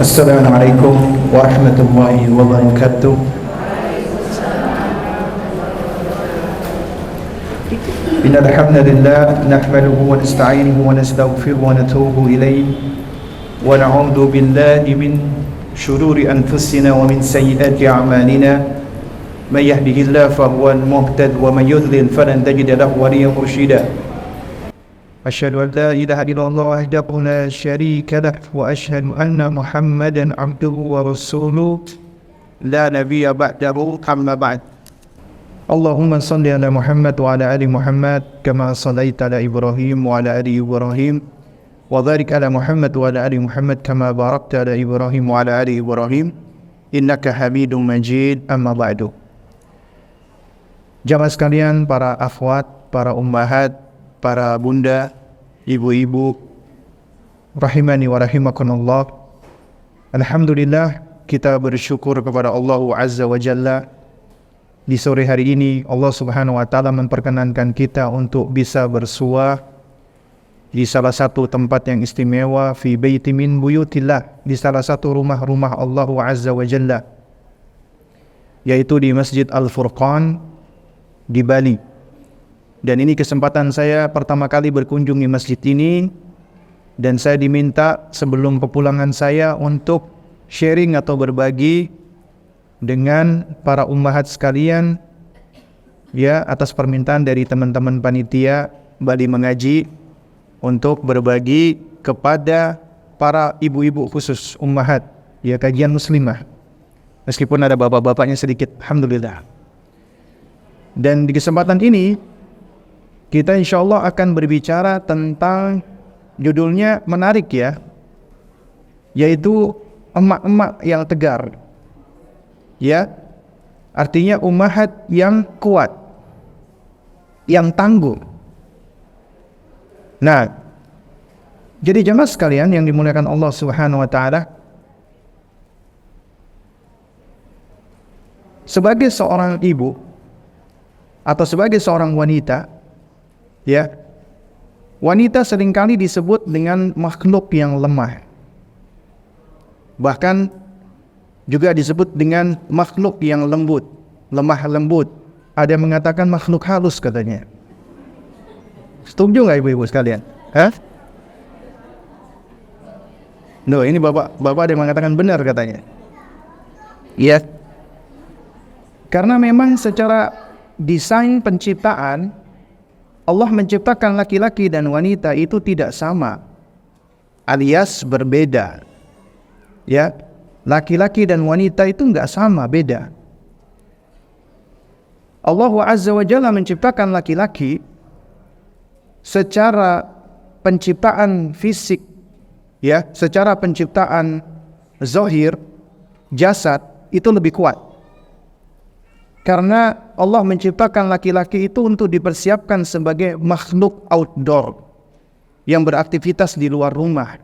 Assalamualaikum warahmatullahi wabarakatuh. Innal hamdalillah nahmaduhu wa nasta'inuhu wa nastaghfiruhu wa natubu ilayhi wa na'udzu billahi min shururi anfusina wa min sayyiati a'malina. May yahdihillahu fahuwal muhtad wa may yudlil falan tajida lahu waliyyan mursyida. Asyhadu an la ilaha illallah wahdahu la syarika lah wa asyhadu anna Muhammadan abduhu wa rasuluh la nabiyya ba'dahu amma ba'd. Allahumma salli ala Muhammad wa ala ali Muhammad kama sallaita ala Ibrahim wa ala ali Ibrahim wa barik ala Muhammad wa ala ali Muhammad kama barakta ala Ibrahim wa ala ali Ibrahim innaka Hamidum Majid, amma ba'du. Jamaah sekalian, para akhwat, para ummahat, para bunda, ibu-ibu, rahimani wa rahimakumullah. Alhamdulillah, kita bersyukur kepada Allah Azza wa Jalla. Di sore hari ini Allah Subhanahu wa taala memperkenankan kita untuk bisa bersuah di salah satu tempat yang istimewa, fi baiti min buyutillah, di salah satu rumah-rumah Allah Azza wa Jalla, yaitu di Masjid Al-Furqan di Bali. Dan ini kesempatan saya pertama kali berkunjung di masjid ini, dan saya diminta sebelum kepulangan saya untuk sharing atau berbagi dengan para ummahat sekalian, ya, atas permintaan dari teman-teman panitia Bali Mengaji untuk berbagi kepada para ibu-ibu khusus ummahat, ya, kajian muslimah. Meskipun ada bapak-bapaknya sedikit, alhamdulillah. Dan di kesempatan ini kita insya Allah akan berbicara tentang, judulnya menarik ya, yaitu emak-emak yang tegar. Ya, artinya ummahat yang kuat, yang tangguh. Nah, jadi jemaah sekalian yang dimuliakan Allah Subhanahu wa taala, sebagai seorang ibu atau sebagai seorang wanita, ya, wanita seringkali disebut dengan makhluk yang lemah. Bahkan juga disebut dengan makhluk yang lembut, lemah lembut. Ada yang mengatakan makhluk halus katanya. Setuju nggak ibu-ibu sekalian? Hah? No, ini bapak ada yang mengatakan benar katanya. Iya. Karena memang secara desain penciptaan, Allah menciptakan laki-laki dan wanita itu tidak sama, alias berbeda. Ya, laki-laki dan wanita itu enggak sama, beda. Allah Azza wa Jalla menciptakan laki-laki secara penciptaan fisik, ya, secara penciptaan zahir, jasad itu lebih kuat. Karena Allah menciptakan laki-laki itu untuk dipersiapkan sebagai makhluk outdoor yang beraktivitas di luar rumah.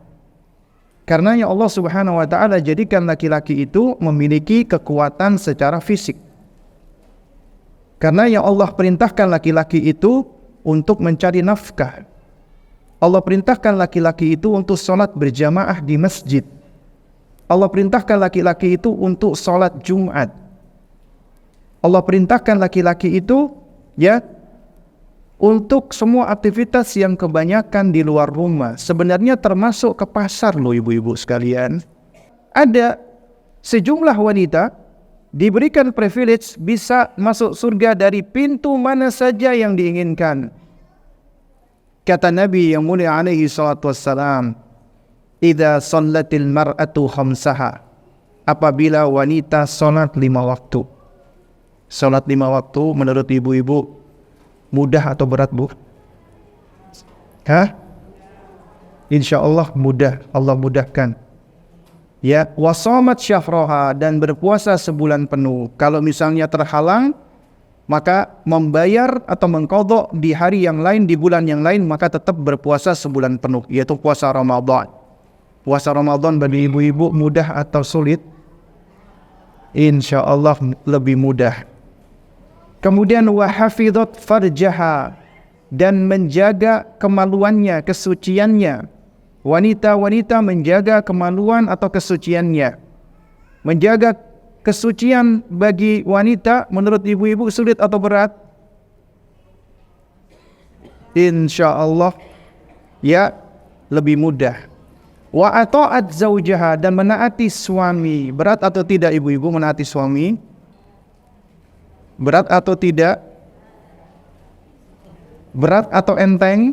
Karenanya Allah Subhanahu wa taala jadikan laki-laki itu memiliki kekuatan secara fisik. Karena yang Allah perintahkan laki-laki itu untuk mencari nafkah. Allah perintahkan laki-laki itu untuk sholat berjamaah di masjid. Allah perintahkan laki-laki itu untuk sholat Jumat. Allah perintahkan laki-laki itu, ya, untuk semua aktivitas yang kebanyakan di luar rumah. Sebenarnya termasuk ke pasar loh ibu-ibu sekalian. Ada sejumlah wanita diberikan privilege bisa masuk surga dari pintu mana saja yang diinginkan. Kata Nabi yang mulia alaihi salatu wassalam, "Idza shallatil mar'atu khamsaha." Apabila wanita salat 5 waktu. Salat 5 waktu menurut ibu-ibu mudah atau berat, Bu? Hah? Insya Allah mudah, Allah mudahkan. Ya, wasomat syafroha, dan berpuasa sebulan penuh. Kalau misalnya terhalang, maka membayar atau mengqadha di hari yang lain, di bulan yang lain, maka tetap berpuasa sebulan penuh, yaitu puasa Ramadan. Puasa Ramadan bagi ibu-ibu mudah atau sulit? Insya Allah lebih mudah. Kemudian wahafidhat farjaha, dan menjaga kemaluannya, kesuciannya. wanita-wanita menjaga kemaluan atau kesuciannya. Menjaga kesucian bagi wanita menurut ibu-ibu sulit atau berat? Insya Allah ya lebih mudah. Wa ata'at zaujaha, dan menaati suami. Berat atau tidak ibu-ibu menaati suami? Berat atau tidak? Berat atau enteng?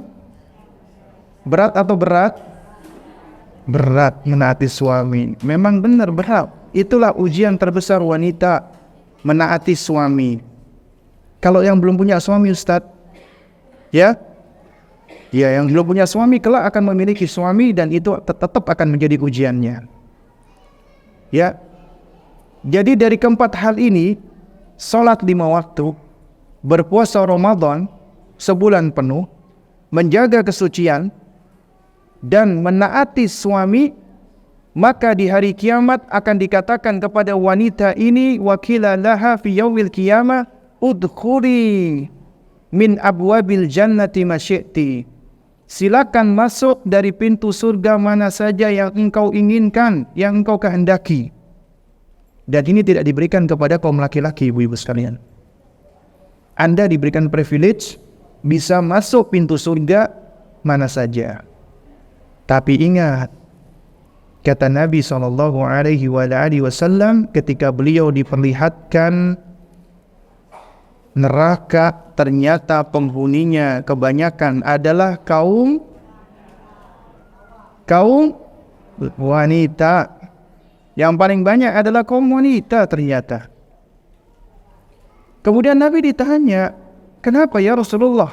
Berat atau berat? Berat menaati suami. Memang benar berat. Itulah ujian terbesar wanita, menaati suami. Kalau yang belum punya suami Ustadz, ya yang belum punya suami kelak akan memiliki suami, dan itu tetap akan menjadi ujiannya. Ya. Jadi dari keempat hal ini, salat 5 waktu, berpuasa Ramadan sebulan penuh, menjaga kesucian, dan menaati suami, maka di hari kiamat akan dikatakan kepada wanita ini, wakila laha fi yaumil qiyamah udkhuli min abwabil jannati masyi'ti. Silakan masuk dari pintu surga mana saja yang engkau inginkan, yang engkau kehendaki. Dan ini tidak diberikan kepada kaum laki-laki, ibu-ibu sekalian. Anda diberikan privilege bisa masuk pintu surga mana saja. Tapi ingat, kata Nabi SAW ketika beliau diperlihatkan neraka, ternyata penghuninya kebanyakan adalah kaum wanita. Yang paling banyak adalah kaum wanita ternyata. Kemudian Nabi ditanya, kenapa ya Rasulullah?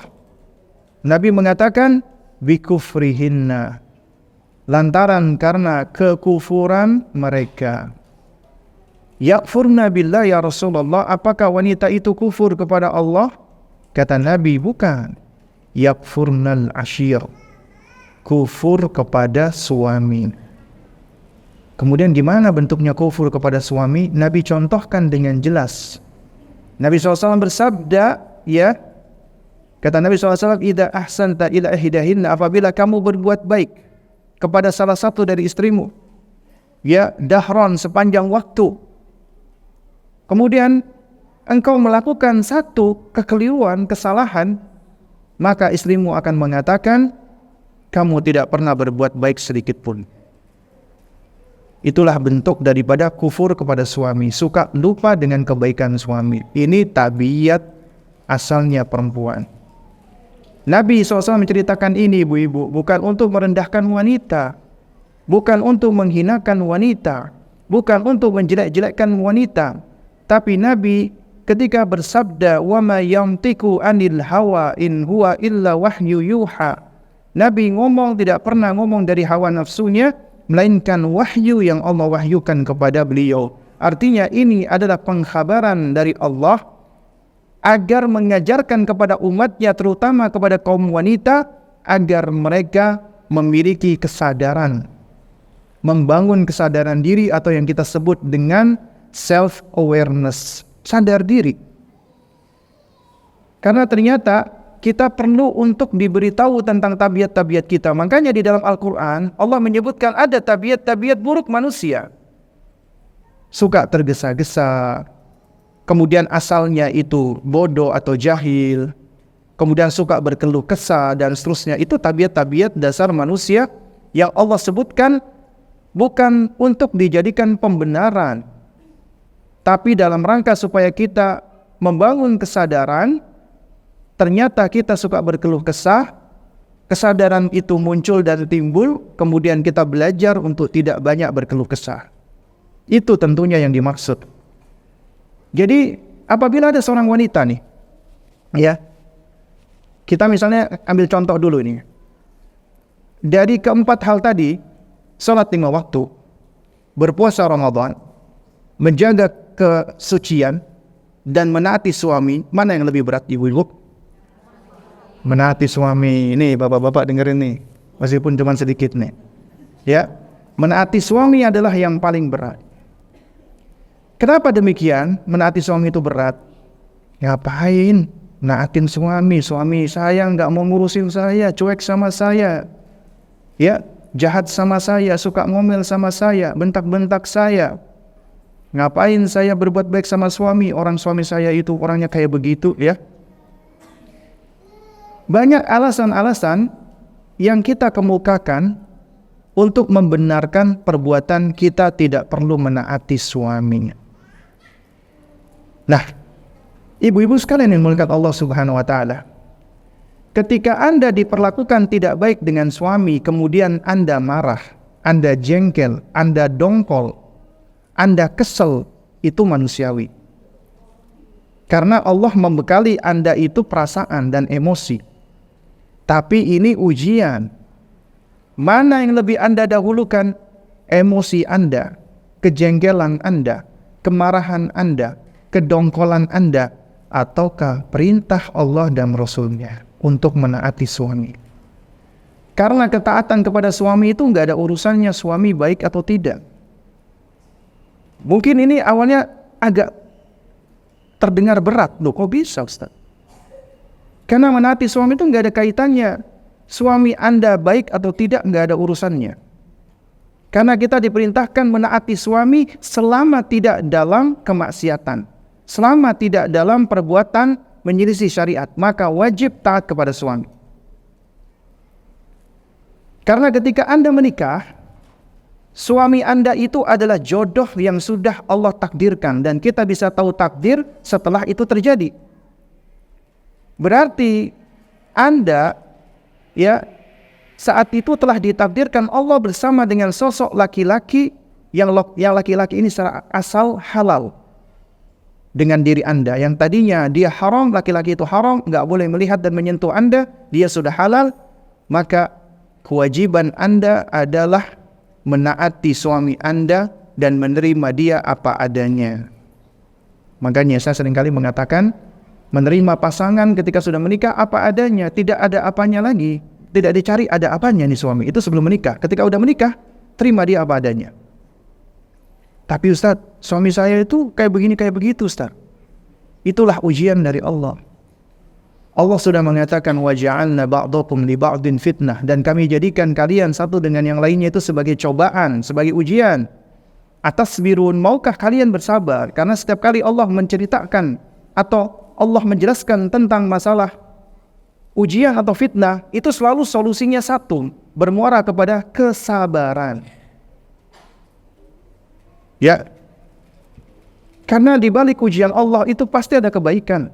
Nabi mengatakan, bikufrihinna, lantaran karena kekufuran mereka. Yakfurna billah ya Rasulullah, apakah wanita itu kufur kepada Allah? Kata Nabi, bukan. Yakfurnal ashir, kufur kepada suami. Kemudian gimana bentuknya kufur kepada suami? Nabi contohkan dengan jelas. Nabi SAW bersabda, ya, kata Nabi SAW, idza ahsanta ila ihdahinna, apabila kamu berbuat baik kepada salah satu dari istrimu, ya, dahron, sepanjang waktu, kemudian engkau melakukan satu kekeliruan, kesalahan, maka istrimu akan mengatakan, kamu tidak pernah berbuat baik sedikit pun. Itulah bentuk daripada kufur kepada suami, suka lupa dengan kebaikan suami. Ini tabiat asalnya perempuan. Nabi SAW menceritakan ini, ibu-ibu, bukan untuk merendahkan wanita, bukan untuk menghinakan wanita, bukan untuk menjelek-jelekkan wanita. Tapi Nabi ketika bersabda, وَمَا يَنْتِقُ عَنِ الْهَوَى إِنْ هُوَ إِلَّا وَحْيُ يُوحَى, Nabi ngomong tidak pernah ngomong dari hawa nafsunya, melainkan wahyu yang Allah wahyukan kepada beliau. Artinya ini adalah pengkhabaran dari Allah agar mengajarkan kepada umatnya, terutama kepada kaum wanita, agar mereka memiliki kesadaran, membangun kesadaran diri atau yang kita sebut dengan self-awareness, sadar diri. Karena ternyata kita perlu untuk diberitahu tentang tabiat-tabiat kita. Makanya di dalam Al-Quran Allah menyebutkan ada tabiat-tabiat buruk manusia. Suka tergesa-gesa, kemudian asalnya itu bodoh atau jahil, kemudian suka berkeluh kesah dan seterusnya. Itu tabiat-tabiat dasar manusia yang Allah sebutkan bukan untuk dijadikan pembenaran, tapi dalam rangka supaya kita membangun kesadaran. Ternyata kita suka berkeluh kesah, kesadaran itu muncul dan timbul, kemudian kita belajar untuk tidak banyak berkeluh kesah. Itu tentunya yang dimaksud. Jadi apabila ada seorang wanita nih, ya, kita misalnya ambil contoh dulu ini. Dari keempat hal tadi, salat 5 waktu, berpuasa Ramadan, menjaga kesucian, dan menaati suami, mana yang lebih berat ibu-ibu? Menaati suami. Ini bapak-bapak dengerin nih, meskipun cuma sedikit nih, ya, menaati suami adalah yang paling berat. Kenapa demikian? Menaati suami itu berat. Ngapain naatin suami? Suami saya nggak mau ngurusin saya, cuek sama saya, ya. jahat sama saya, suka ngomel sama saya, bentak-bentak saya. Ngapain saya berbuat baik sama suami, orang suami saya itu orangnya kayak begitu ya. Banyak alasan-alasan yang kita kemukakan untuk membenarkan perbuatan kita tidak perlu menaati suaminya. Nah, ibu-ibu sekalian yang dimuliakan Allah Subhanahu wa taala, ketika Anda diperlakukan tidak baik dengan suami, kemudian Anda marah, Anda jengkel, Anda dongkol, Anda kesel, itu manusiawi. Karena Allah membekali Anda itu perasaan dan emosi. Tapi ini ujian. Mana yang lebih Anda dahulukan? Emosi Anda, kejengkelan Anda, kemarahan Anda, kedongkolan Anda, ataukah perintah Allah dan Rasul-Nya untuk menaati suami? Karena ketaatan kepada suami itu nggak ada urusannya suami baik atau tidak. Mungkin ini awalnya agak terdengar berat. Loh kok bisa Ustaz? Karena menaati suami itu nggak ada kaitannya. Suami Anda baik atau tidak nggak ada urusannya. Karena kita diperintahkan menaati suami selama tidak dalam kemaksiatan, selama tidak dalam perbuatan menyelisih syariat, maka wajib taat kepada suami. Karena ketika Anda menikah, suami Anda itu adalah jodoh yang sudah Allah takdirkan, dan kita bisa tahu takdir setelah itu terjadi. Berarti Anda saat itu telah ditakdirkan Allah bersama dengan sosok laki-laki yang laki-laki ini secara asal halal dengan diri Anda. Yang tadinya dia haram, laki-laki itu haram, nggak boleh melihat dan menyentuh Anda, dia sudah halal, maka kewajiban Anda adalah menaati suami Anda dan menerima dia apa adanya. Makanya saya seringkali mengatakan, menerima pasangan ketika sudah menikah apa adanya, tidak ada apanya lagi, tidak dicari ada apanya nih suami, itu sebelum menikah. Ketika udah menikah, terima dia apa adanya. Tapi Ustaz, suami saya itu kayak begini kayak begitu Ustaz. Itulah ujian dari Allah. Allah sudah mengatakan waja'alna ba'dakum li ba'din fitnah, dan kami jadikan kalian satu dengan yang lainnya itu sebagai cobaan, sebagai ujian. Atasbirun, maukah kalian bersabar? Karena setiap kali Allah menceritakan atau Allah menjelaskan tentang masalah ujian atau fitnah, itu selalu solusinya satu, bermuara kepada kesabaran. Ya, karena di balik ujian Allah itu pasti ada kebaikan.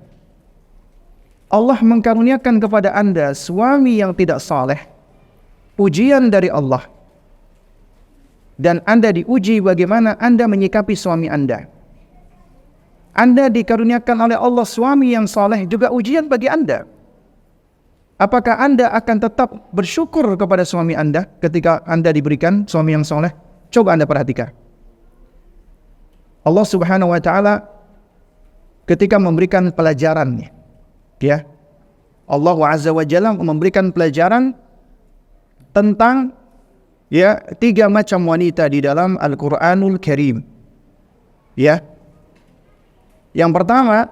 Allah mengkaruniakan kepada Anda suami yang tidak saleh, ujian dari Allah. Dan Anda diuji bagaimana Anda menyikapi suami Anda. Anda dikaruniakan oleh Allah suami yang saleh, juga ujian bagi Anda. Apakah Anda akan tetap bersyukur kepada suami Anda ketika Anda diberikan suami yang saleh? Coba Anda perhatikan. Allah Subhanahu wa taala ketika memberikan pelajaran, ya, Allah Azza wa Jalla memberikan pelajaran tentang 3 macam wanita di dalam Al-Qur'anul Karim. Ya. Yang pertama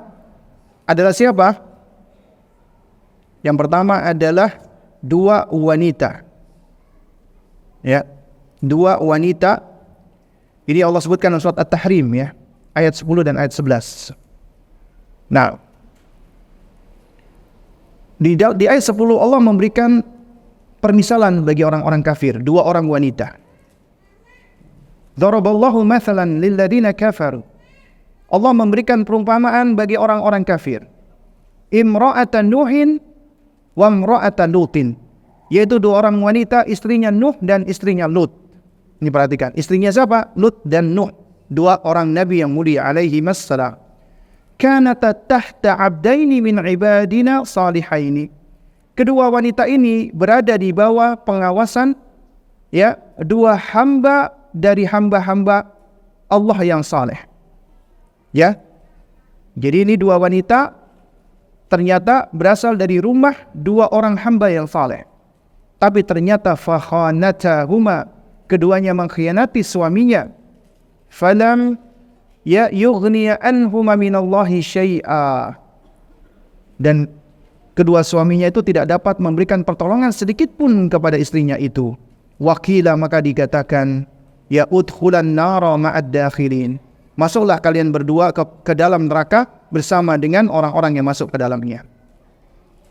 adalah siapa? Yang pertama adalah 2 wanita. Ya. 2 wanita. Ini Allah sebutkan dalam surat At-Tahrim, ya, ayat 10 dan ayat 11. Nah, di ayat 10 Allah memberikan permisalan bagi orang-orang kafir, 2 orang wanita. Daraballahu mathalan lilladzina kafaru. Allah memberikan perumpamaan bagi orang-orang kafir. Imra'atan Nuhin wa imra'atan Lutin. Yaitu 2 orang wanita, istrinya Nuh dan istrinya Lut. Ini perhatikan, istrinya siapa? Lut dan Nuh, 2 orang nabi yang mulia alaihi wassalam. Kanata tahta abdaini min ibadina salihaini. Kedua wanita ini berada di bawah pengawasan 2 hamba dari hamba-hamba Allah yang saleh. Ya. Jadi ini 2 wanita ternyata berasal dari rumah 2 orang hamba yang saleh. Tapi ternyata fakhanatahuma, keduanya mengkhianati suaminya. Falam yughniya anhuma minallahi syai'a. Dan kedua suaminya itu tidak dapat memberikan pertolongan sedikit pun kepada istrinya itu. Wakila, maka dikatakan, ya udkhulan nara ma'ad dakhilin. Masuklah kalian berdua ke dalam neraka bersama dengan orang-orang yang masuk ke dalamnya.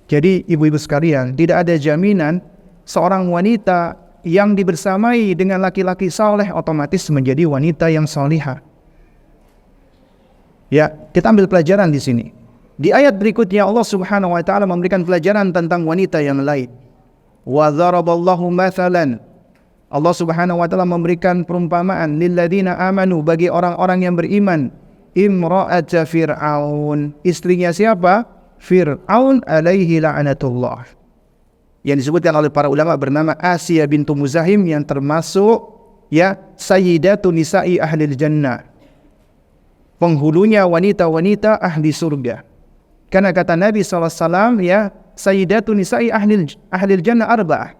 Jadi ibu-ibu sekalian, tidak ada jaminan seorang wanita yang dibersamai dengan laki-laki saleh otomatis menjadi wanita yang salihah. Ya, kita ambil pelajaran di sini. Di ayat berikutnya Allah Subhanahu wa taala memberikan pelajaran tentang wanita yang lain. Wa dzaraballahu mathalan. Allah Subhanahu wa taala memberikan perumpamaan lilladzina amanu, bagi orang-orang yang beriman. Imra'at Fir'aun. Istrinya siapa? Fir'aun alaihi la'natullah. Yang disebutkan oleh para ulama bernama Asiyah bintu Muzahim, yang termasuk ya sayyidatu nisa'i ahlil jannah. Penghulunya wanita-wanita ahli surga. Karena kata Nabi SAW, ya, sayyidatu nisa'i ahlil jannah arba'ah.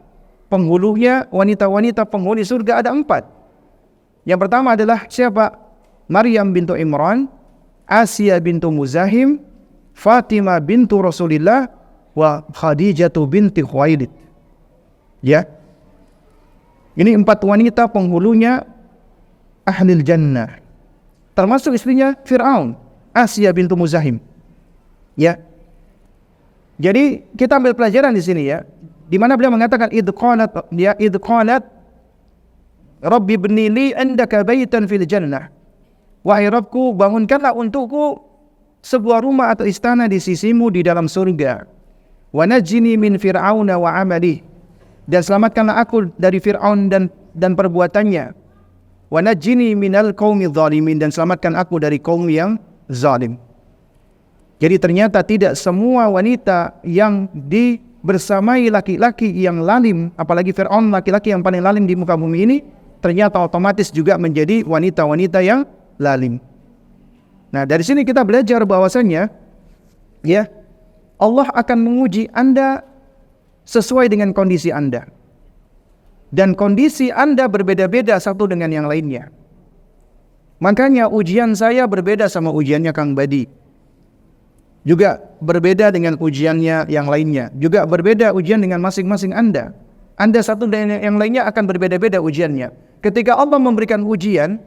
Penghulunya wanita-wanita penghuni surga ada 4. Yang pertama adalah siapa? Maryam bintu Imran, Asiyah bintu Muzahim, Fatimah bintu Rasulillah, wa Khadijatu binti Khuwailid. Ya. Ini 4 wanita penghulunya ahlil jannah. Termasuk istrinya Fir'aun, Asiyah bintu Muzahim. Ya. Jadi kita ambil pelajaran di sini, ya. Di mana beliau mengatakan idh qalat Rabbi ibni li indaka baitan fil jannah. Wahai Rabbku, bangunkanlah untukku sebuah rumah atau istana di sisimu di dalam surga. Wa najjini min fir'auna wa amali. Dan selamatkanlah aku dari Fir'aun dan perbuatannya. Wa najjini minal qaumi zalimin. Dan selamatkan aku dari kaum yang zalim. Jadi ternyata tidak semua wanita yang bersamai laki-laki yang lalim, apalagi Fir'aun, laki-laki yang paling lalim di muka bumi ini, ternyata otomatis juga menjadi wanita-wanita yang lalim. Nah, dari sini kita belajar bahwasannya, ya, Allah akan menguji Anda sesuai dengan kondisi Anda. Dan kondisi Anda berbeda-beda satu dengan yang lainnya. Makanya ujian saya berbeda sama ujiannya Kang Badi. Juga berbeda dengan ujiannya yang lainnya. Juga berbeda ujian dengan masing-masing Anda. Anda satu dan yang lainnya akan berbeda-beda ujiannya. Ketika Allah memberikan ujian,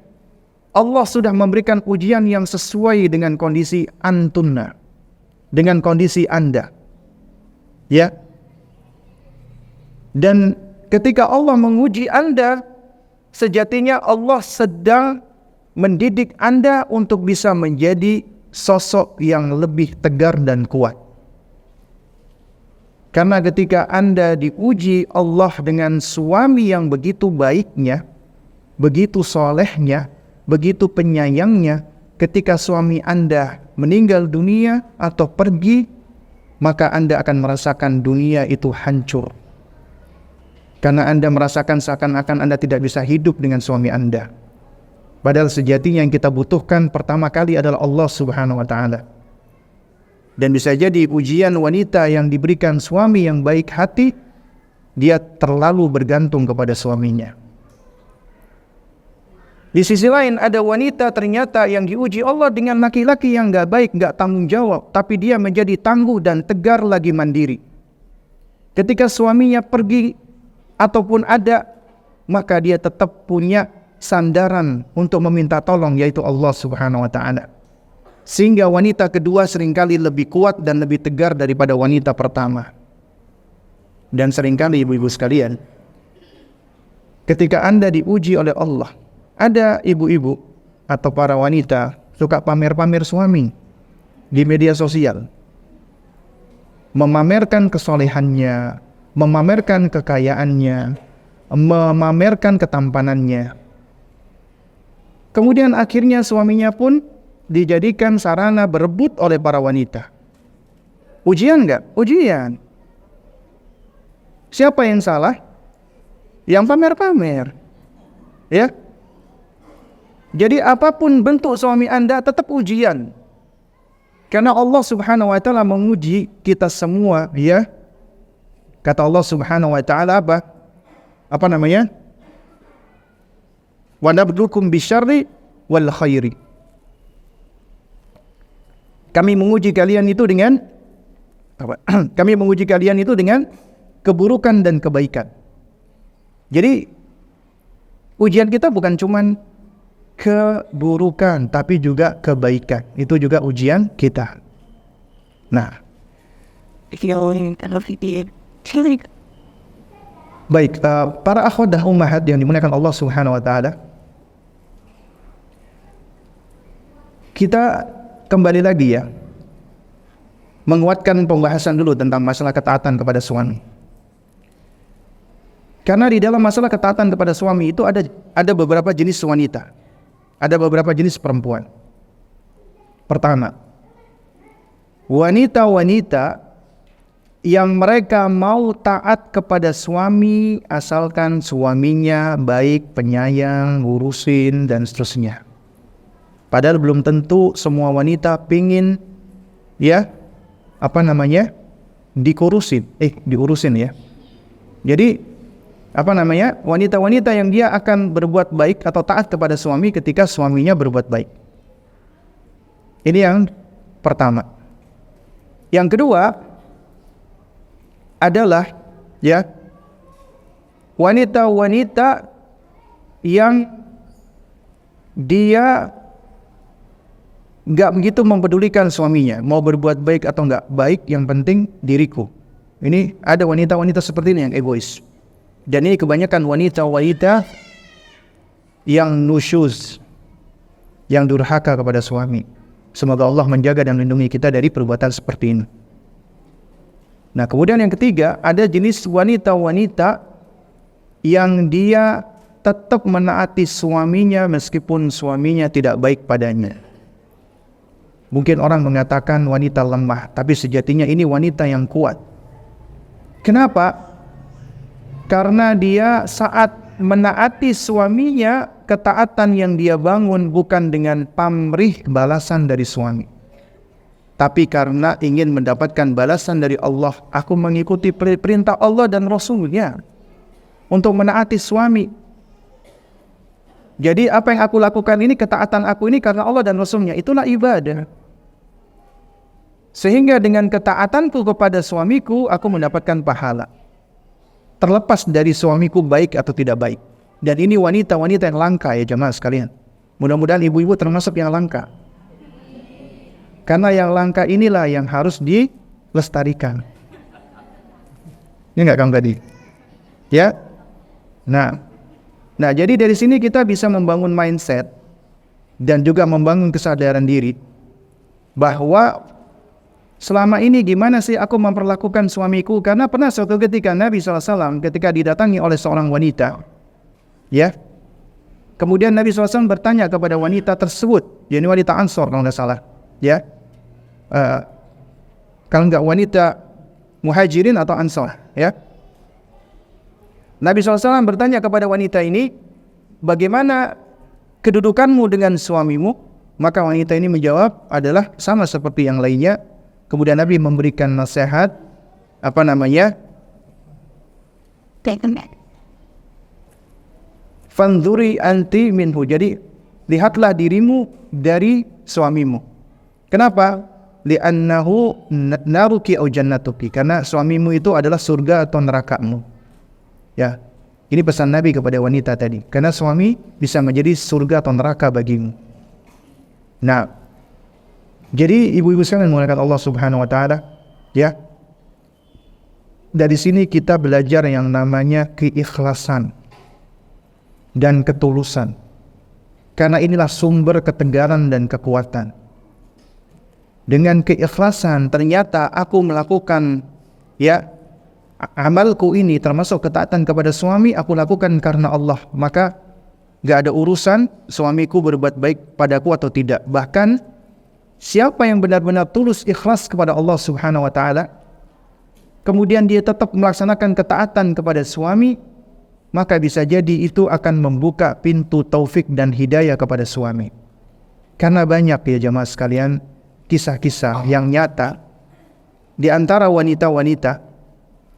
Allah sudah memberikan ujian yang sesuai dengan kondisi antunna, dengan kondisi Anda. Ya. Dan ketika Allah menguji Anda, sejatinya Allah sedang mendidik Anda untuk bisa menjadi sosok yang lebih tegar dan kuat. Karena ketika Anda diuji Allah dengan suami yang begitu baiknya, begitu solehnya, begitu penyayangnya, ketika suami Anda meninggal dunia atau pergi, maka Anda akan merasakan dunia itu hancur. Karena Anda merasakan seakan-akan Anda tidak bisa hidup dengan suami Anda. Padahal sejatinya yang kita butuhkan pertama kali adalah Allah Subhanahu wa ta'ala. Dan bisa jadi ujian wanita yang diberikan suami yang baik hati, dia terlalu bergantung kepada suaminya. Di sisi lain ada wanita ternyata yang diuji Allah dengan laki-laki yang gak baik, gak tanggung jawab, tapi dia menjadi tangguh dan tegar lagi mandiri. Ketika suaminya pergi ataupun ada, maka dia tetap punya sandaran untuk meminta tolong, yaitu Allah Subhanahu wa ta'ala. Sehingga wanita kedua seringkali lebih kuat dan lebih tegar daripada wanita pertama. Dan seringkali ibu-ibu sekalian, ketika Anda diuji oleh Allah, ada ibu-ibu atau para wanita suka pamer-pamer suami di media sosial, memamerkan kesolehannya, memamerkan kekayaannya, memamerkan ketampanannya. Kemudian akhirnya suaminya pun dijadikan sarana berebut oleh para wanita. Ujian enggak? Ujian. Siapa yang salah? Yang pamer-pamer. Ya. Jadi apapun bentuk suami Anda tetap ujian. Karena Allah Subhanahu wa ta'ala menguji kita semua, ya. Kata Allah Subhanahu wa ta'ala apa? Apa namanya? Wa nabluukum bisyarri wal khairi. Kami menguji kalian itu dengan apa? Kami menguji kalian itu dengan keburukan dan kebaikan. Jadi ujian kita bukan cuman keburukan, tapi juga kebaikan. Itu juga ujian kita. Nah, baik, para akhwat dan ummahat yang dimuliakan Allah Subhanahu wa taala. Kita kembali lagi ya, menguatkan pembahasan dulu tentang masalah ketaatan kepada suami. Karena di dalam masalah ketaatan kepada suami itu ada beberapa jenis wanita, ada beberapa jenis perempuan. Pertama, wanita-wanita yang mereka mau taat kepada suami asalkan suaminya baik, penyayang, ngurusin dan seterusnya. Padahal belum tentu semua wanita pingin diurusin ya. Jadi wanita-wanita yang dia akan berbuat baik atau taat kepada suami ketika suaminya berbuat baik. Ini yang pertama. Yang kedua adalah wanita-wanita yang dia gak begitu mempedulikan suaminya mau berbuat baik atau gak baik, yang penting diriku. Ini ada wanita-wanita seperti ini yang egois. Dan ini kebanyakan wanita-wanita yang nusyuz, yang durhaka kepada suami. Semoga Allah menjaga dan melindungi kita dari perbuatan seperti ini. Nah, kemudian yang ketiga, ada jenis wanita-wanita yang dia tetap menaati suaminya meskipun suaminya tidak baik padanya. Mungkin orang mengatakan wanita lemah, tapi sejatinya ini wanita yang kuat. Kenapa? Karena dia saat menaati suaminya, ketaatan yang dia bangun bukan dengan pamrih balasan dari suami, tapi karena ingin mendapatkan balasan dari Allah. Aku mengikuti perintah Allah dan Rasulnya untuk menaati suami. Jadi apa yang aku lakukan ini, ketaatan aku ini karena Allah dan Rasulnya, itulah ibadah. Sehingga dengan ketaatanku kepada suamiku, aku mendapatkan pahala. Terlepas dari suamiku baik atau tidak baik. Dan ini wanita-wanita yang langka ya jemaah sekalian. Mudah-mudahan ibu-ibu termasuk yang langka. Karena yang langka inilah yang harus dilestarikan. Ini enggak kamu tadi? Ya? Nah, jadi dari sini kita bisa membangun mindset dan juga membangun kesadaran diri bahwa selama ini gimana sih aku memperlakukan suamiku? Karena pernah suatu ketika Nabi SAW ketika didatangi oleh seorang wanita, ya, kemudian Nabi SAW bertanya kepada wanita tersebut, yakni wanita Ansor kalau nggak salah, ya, kalau nggak wanita Muhajirin atau Ansor, ya. Nabi SAW bertanya kepada wanita ini, bagaimana kedudukanmu dengan suamimu? Maka wanita ini menjawab adalah sama seperti yang lainnya. Kemudian Nabi memberikan nasihat, Fanzuri anti minhu. Jadi lihatlah dirimu dari suamimu. Kenapa? Li'annahu naruki au jannatuki. Karena suamimu itu adalah surga atau nerakamu. Ya. Ini pesan Nabi kepada wanita tadi. Karena suami bisa menjadi surga atau neraka bagimu. Nah, jadi ibu-ibu sekalian menggunakan Allah Subhanahu wa taala, ya. Dari sini kita belajar yang namanya keikhlasan dan ketulusan. Karena inilah sumber ketegaran dan kekuatan. Dengan keikhlasan ternyata aku melakukan amalku ini termasuk ketaatan kepada suami, aku lakukan karena Allah. Maka gak ada urusan suamiku berbuat baik padaku atau tidak. Bahkan siapa yang benar-benar tulus ikhlas kepada Allah Subhanahu wa taala, kemudian dia tetap melaksanakan ketaatan kepada suami, maka bisa jadi itu akan membuka pintu taufik dan hidayah kepada suami. Karena banyak ya jemaah sekalian kisah-kisah yang nyata di antara wanita-wanita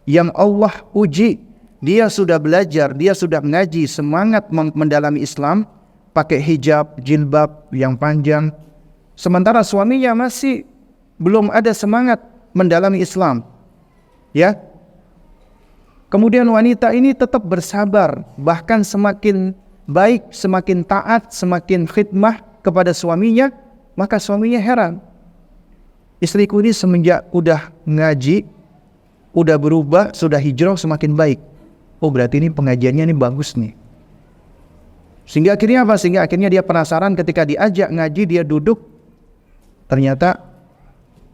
yang Allah uji, dia sudah belajar, dia sudah mengaji, semangat mendalami Islam, pakai hijab, jilbab yang panjang, sementara suaminya masih belum ada semangat mendalami Islam. Ya. Kemudian wanita ini tetap bersabar, bahkan semakin baik, semakin taat, semakin khidmah kepada suaminya, maka suaminya heran. Istriku ini semenjak udah ngaji, udah berubah, sudah hijrah, semakin baik. Oh, berarti ini pengajiannya ini bagus nih. Sehingga akhirnya apa? Sehingga akhirnya dia penasaran, ketika diajak ngaji, dia duduk, ternyata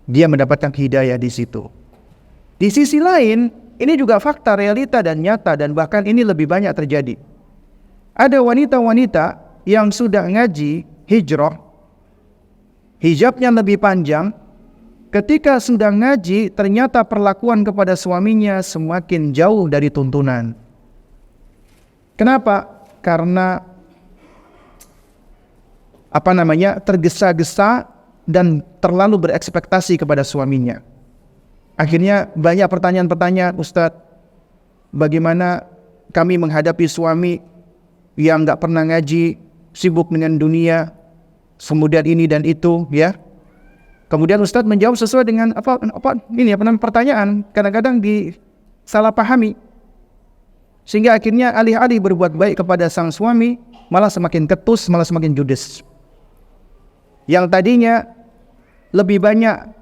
dia mendapatkan hidayah di situ. Di sisi lain, ini juga fakta, realita dan nyata, dan bahkan ini lebih banyak terjadi. Ada wanita-wanita yang sudah ngaji, hijrah, hijabnya lebih panjang, ketika sudah ngaji, ternyata perlakuan kepada suaminya semakin jauh dari tuntunan. Kenapa? Karena tergesa-gesa dan terlalu berekspektasi kepada suaminya. Akhirnya banyak pertanyaan-pertanyaan, Ustadz, bagaimana kami menghadapi suami yang gak pernah ngaji, sibuk dengan dunia, kemudian ini dan itu, ya. Kemudian Ustadz menjawab sesuai dengan pertanyaan, kadang-kadang disalahpahami. Sehingga akhirnya alih-alih berbuat baik kepada sang suami, malah semakin ketus, malah semakin judes. Yang tadinya lebih banyak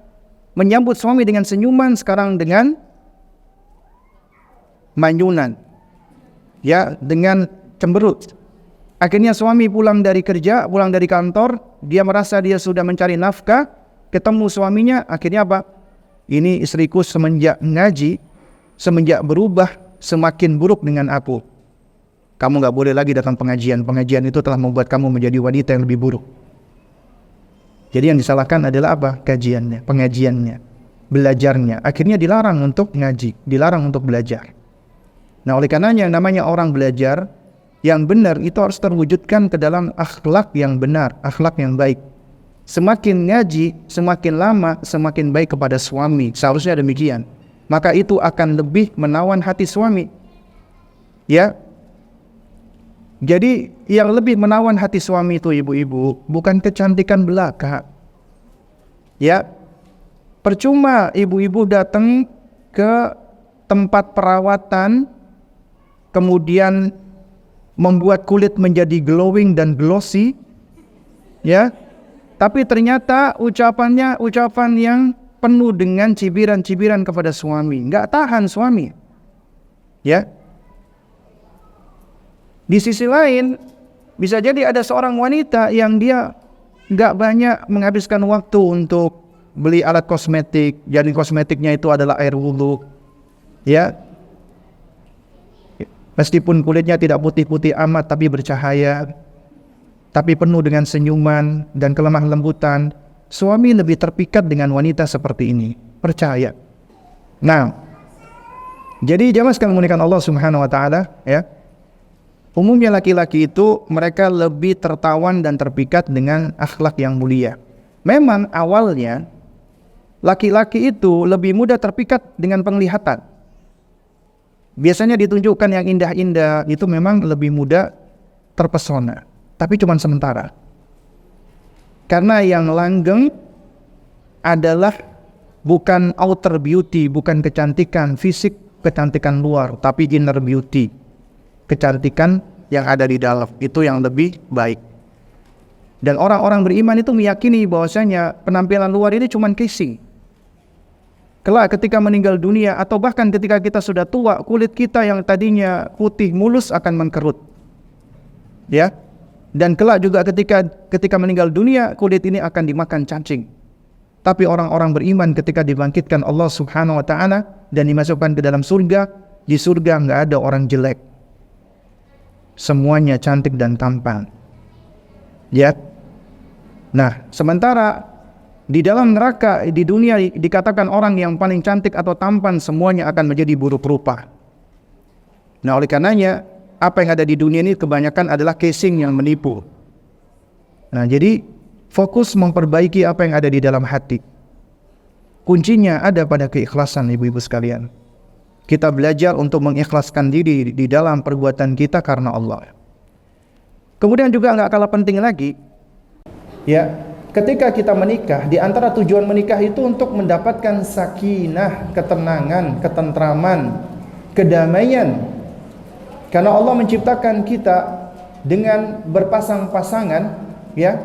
menyambut suami dengan senyuman, sekarang dengan manyunan, ya, dengan cemberut. Akhirnya suami pulang dari kerja, pulang dari kantor, dia merasa dia sudah mencari nafkah, ketemu suaminya, akhirnya apa? Ini istriku semenjak ngaji, semenjak berubah, semakin buruk dengan aku. Kamu gak boleh lagi datang pengajian. Pengajian itu telah membuat kamu menjadi wanita yang lebih buruk. Jadi yang disalahkan adalah apa? Kajiannya, pengajiannya, belajarnya. Akhirnya dilarang untuk ngaji, dilarang untuk belajar. Nah, oleh karenanya yang namanya orang belajar yang benar itu harus terwujudkan ke dalam akhlak yang benar, akhlak yang baik. Semakin ngaji, semakin lama, semakin baik kepada suami. Seharusnya demikian. Maka itu akan lebih menawan hati suami. Ya. Jadi yang lebih menawan hati suami itu, ibu-ibu, bukan kecantikan belaka. Ya. Percuma ibu-ibu datang ke tempat perawatan, kemudian membuat kulit menjadi glowing dan glossy, ya. Tapi ternyata ucapannya ucapan yang penuh dengan cibiran-cibiran kepada suami. Nggak tahan suami. Ya. Di sisi lain, bisa jadi ada seorang wanita yang dia nggak banyak menghabiskan waktu untuk beli alat kosmetik. Jadi kosmetiknya itu adalah air wudhu. Ya. Meskipun kulitnya tidak putih-putih amat, tapi bercahaya, tapi penuh dengan senyuman dan kelemah lembutan, suami lebih terpikat dengan wanita seperti ini. Percaya. Nah, jadi jamaah sekalian memuliakan Allah Subhanahu wa taala, ya. Umumnya laki-laki itu mereka lebih tertawan dan terpikat dengan akhlak yang mulia. Memang awalnya laki-laki itu lebih mudah terpikat dengan penglihatan. Biasanya ditunjukkan yang indah-indah itu memang lebih mudah terpesona. Tapi cuma sementara. Karena yang langgeng adalah bukan outer beauty, bukan kecantikan fisik, kecantikan luar, tapi inner beauty. Kecantikan yang ada di dalam, itu yang lebih baik. Dan orang-orang beriman itu meyakini bahwasanya penampilan luar ini cuma casing. Kelak ketika meninggal dunia atau bahkan ketika kita sudah tua, kulit kita yang tadinya putih mulus akan mengkerut. Ya. Dan kelak juga ketika meninggal dunia, kulit ini akan dimakan cacing. Tapi orang-orang beriman ketika dibangkitkan Allah Subhanahu wa taala dan dimasukkan ke dalam surga, di surga enggak ada orang jelek. Semuanya cantik dan tampan. Ya. Nah, sementara di dalam neraka, di dunia dikatakan orang yang paling cantik atau tampan semuanya akan menjadi buruk rupa. Nah, oleh karenanya apa yang ada di dunia ini kebanyakan adalah casing yang menipu. Nah, jadi fokus memperbaiki apa yang ada di dalam hati. Kuncinya ada pada keikhlasan, ibu-ibu sekalian. Kita belajar untuk mengikhlaskan diri di dalam perbuatan kita karena Allah. Kemudian juga nggak kalah penting lagi, ya, ketika kita menikah, di antara tujuan menikah itu untuk mendapatkan sakinah, ketenangan, ketentraman, kedamaian. Karena Allah menciptakan kita dengan berpasang-pasangan, ya.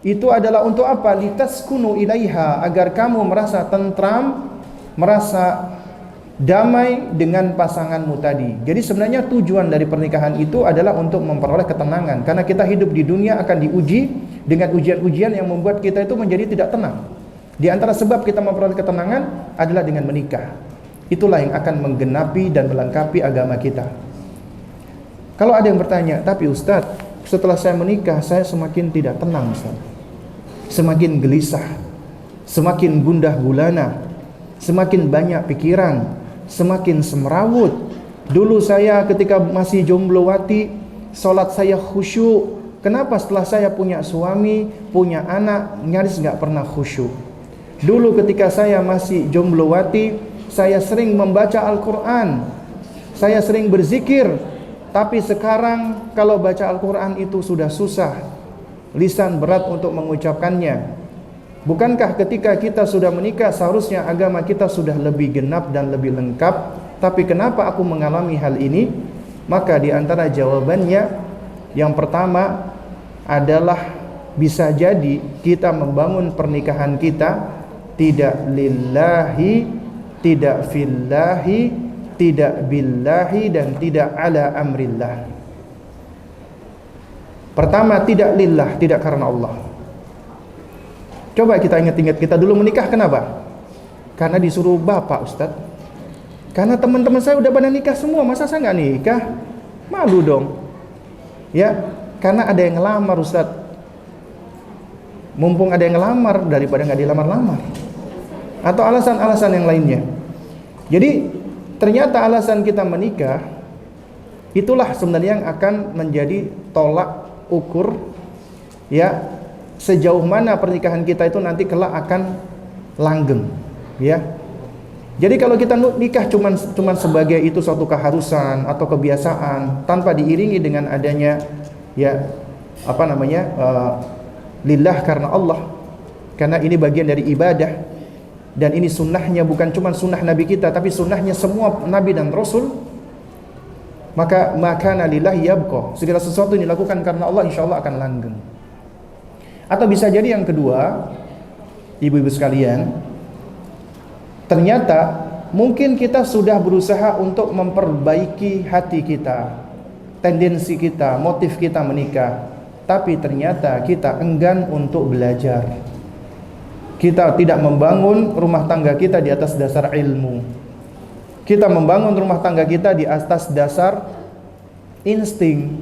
Itu adalah untuk apa? Litaskunu ilaiha, agar kamu merasa tentram, merasa damai dengan pasanganmu tadi. Jadi sebenarnya tujuan dari pernikahan itu adalah untuk memperoleh ketenangan. Karena kita hidup di dunia akan diuji dengan ujian-ujian yang membuat kita itu menjadi tidak tenang. Di antara sebab kita memperoleh ketenangan adalah dengan menikah. Itulah yang akan menggenapi dan melengkapi agama kita. Kalau ada yang bertanya, tapi Ustadz, setelah saya menikah, saya semakin tidak tenang, Ustadz. Semakin gelisah, semakin gundah gulana, semakin banyak pikiran, semakin semrawut. Dulu saya ketika masih jomblowati, sholat saya khusyuk. Kenapa setelah saya punya suami, punya anak, nyaris nggak pernah khusyuk? Dulu ketika saya masih jomblowati, saya sering membaca Al-Quran, saya sering berzikir. Tapi sekarang kalau baca Al-Quran itu sudah susah, lisan berat untuk mengucapkannya. Bukankah ketika kita sudah menikah seharusnya agama kita sudah lebih genap dan lebih lengkap? Tapi kenapa aku mengalami hal ini? Maka di antara jawabannya, yang pertama adalah bisa jadi kita membangun pernikahan kita tidak lillahi, tidak fillahi, tidak billahi, dan tidak ala amrillah. Pertama, tidak lillah, tidak karena Allah. Coba kita ingat-ingat, kita dulu menikah kenapa? Karena disuruh bapak, Ustaz. Karena teman-teman saya udah pada nikah semua, masa saya nggak nikah? Malu dong. Ya, karena ada yang ngelamar, Ustaz. Mumpung ada yang ngelamar daripada nggak dilamar-lamar. Atau alasan-alasan yang lainnya. Jadi ternyata alasan kita menikah itulah sebenarnya yang akan menjadi tolak ukur, ya, sejauh mana pernikahan kita itu nanti kelak akan langgeng, ya. Jadi kalau kita nikah cuman sebagai itu suatu keharusan atau kebiasaan tanpa diiringi dengan adanya, ya, lillah, karena Allah, karena ini bagian dari ibadah. Dan ini sunnahnya, bukan cuma sunnah Nabi kita, tapi sunnahnya semua Nabi dan Rasul. Maka makana lillahi yabqa, segala sesuatu yang dilakukan karena Allah insya Allah akan langgeng. Atau bisa jadi yang kedua, ibu-ibu sekalian, ternyata mungkin kita sudah berusaha untuk memperbaiki hati kita, tendensi kita, motif kita menikah, tapi ternyata kita enggan untuk belajar. Kita tidak membangun rumah tangga kita di atas dasar ilmu. Kita membangun rumah tangga kita di atas dasar insting,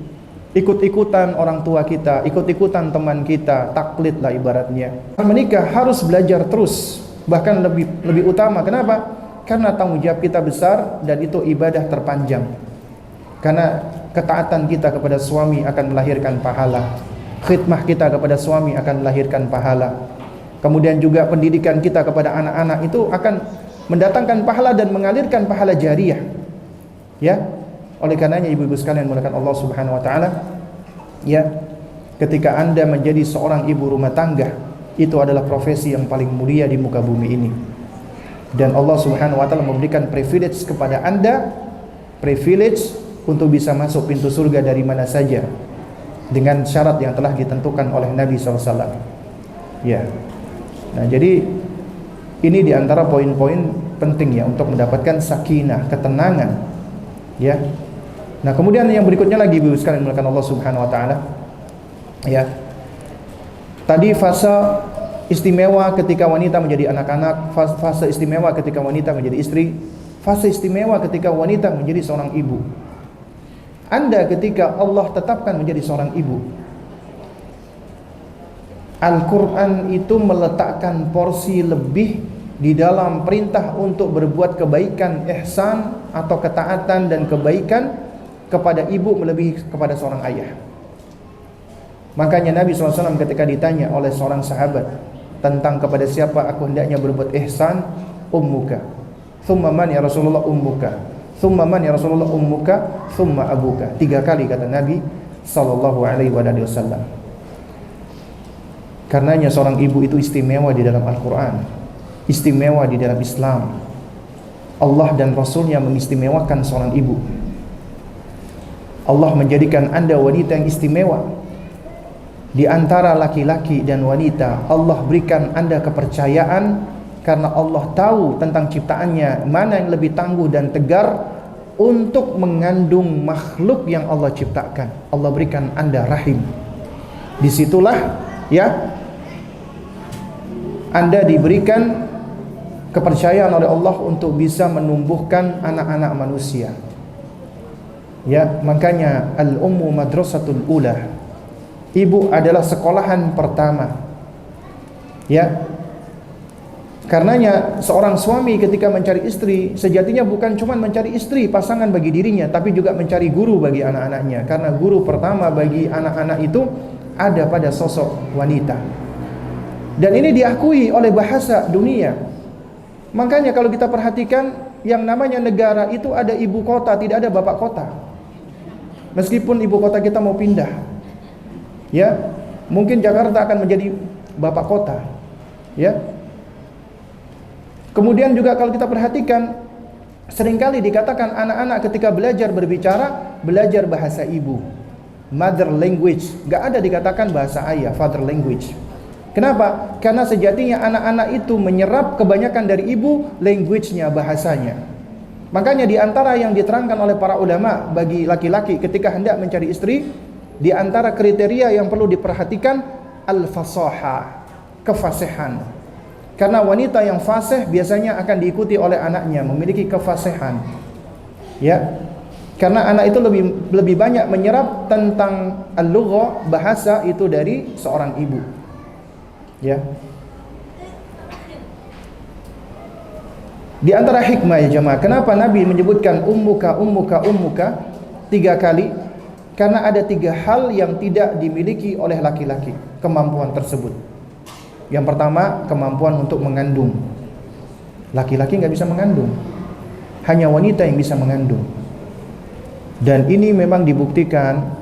ikut-ikutan orang tua kita, ikut-ikutan teman kita, taklid lah ibaratnya. Menikah harus belajar terus, bahkan lebih utama. Kenapa? Karena tanggung jawab kita besar dan itu ibadah terpanjang. Karena ketaatan kita kepada suami akan melahirkan pahala. Khidmah kita kepada suami akan melahirkan pahala. Kemudian juga pendidikan kita kepada anak-anak itu akan mendatangkan pahala dan mengalirkan pahala jariah. Ya. Oleh karenanya ibu-ibu sekalian dimuliakan Allah Subhanahu wa taala, ya, ketika Anda menjadi seorang ibu rumah tangga, itu adalah profesi yang paling mulia di muka bumi ini. Dan Allah Subhanahu wa taala memberikan privilege kepada Anda, privilege untuk bisa masuk pintu surga dari mana saja dengan syarat yang telah ditentukan oleh Nabi SAW. Ya. Nah, jadi ini diantara poin-poin penting ya untuk mendapatkan sakinah, ketenangan, ya. Nah, kemudian yang berikutnya lagi ibu sekalian dimuliakan Allah Subhanahu wa taala, ya. Tadi fase istimewa ketika wanita menjadi anak-anak, fase istimewa ketika wanita menjadi istri, fase istimewa ketika wanita menjadi seorang ibu. Anda ketika Allah tetapkan menjadi seorang ibu, Al-Quran itu meletakkan porsi lebih di dalam perintah untuk berbuat kebaikan, ihsan atau ketaatan dan kebaikan kepada ibu melebihi kepada seorang ayah. Makanya Nabi SAW ketika ditanya oleh seorang sahabat tentang kepada siapa aku hendaknya berbuat ihsan, ummuka, thumma man ya Rasulullah, ummuka, thumma man ya Rasulullah, ummuka, thumma abuka. 3 kali kata Nabi SAW. Karenanya seorang ibu itu istimewa di dalam Al-Quran, istimewa di dalam Islam. Allah dan Rasulnya mengistimewakan seorang ibu. Allah menjadikan Anda wanita yang istimewa. Di antara laki-laki dan wanita, Allah berikan Anda kepercayaan karena Allah tahu tentang ciptaannya mana yang lebih tangguh dan tegar untuk mengandung makhluk yang Allah ciptakan. Allah berikan Anda rahim. Disitulah ya Anda diberikan kepercayaan oleh Allah untuk bisa menumbuhkan anak-anak manusia. Ya, makanya al-ummu madrasatul ula. Ibu adalah sekolahan pertama. Ya. Karenanya seorang suami ketika mencari istri sejatinya bukan cuma mencari istri pasangan bagi dirinya, tapi juga mencari guru bagi anak-anaknya. Karena guru pertama bagi anak-anak itu ada pada sosok wanita. Dan ini diakui oleh bahasa dunia. Makanya kalau kita perhatikan yang namanya negara itu ada ibu kota, tidak ada bapak kota. Meskipun ibu kota kita mau pindah, ya, mungkin Jakarta akan menjadi bapak kota, ya. Kemudian juga kalau kita perhatikan, seringkali dikatakan anak-anak ketika belajar berbicara, belajar bahasa ibu, mother language. Gak ada dikatakan bahasa ayah, father language. Kenapa? Karena sejatinya anak-anak itu menyerap kebanyakan dari ibu language-nya, bahasanya. Makanya di antara yang diterangkan oleh para ulama bagi laki-laki ketika hendak mencari istri, di antara kriteria yang perlu diperhatikan al-fasaha, kefasihan. Karena wanita yang fasih biasanya akan diikuti oleh anaknya, memiliki kefasihan. Ya. Karena anak itu lebih banyak menyerap tentang al-lugha, bahasa itu dari seorang ibu. Ya. Di antara hikmah ya jemaah, kenapa Nabi menyebutkan ummuka 3 kali? Karena ada 3 hal yang tidak dimiliki oleh laki-laki, kemampuan tersebut. Yang pertama, kemampuan untuk mengandung. Laki-laki nggak bisa mengandung, hanya wanita yang bisa mengandung. Dan ini memang dibuktikan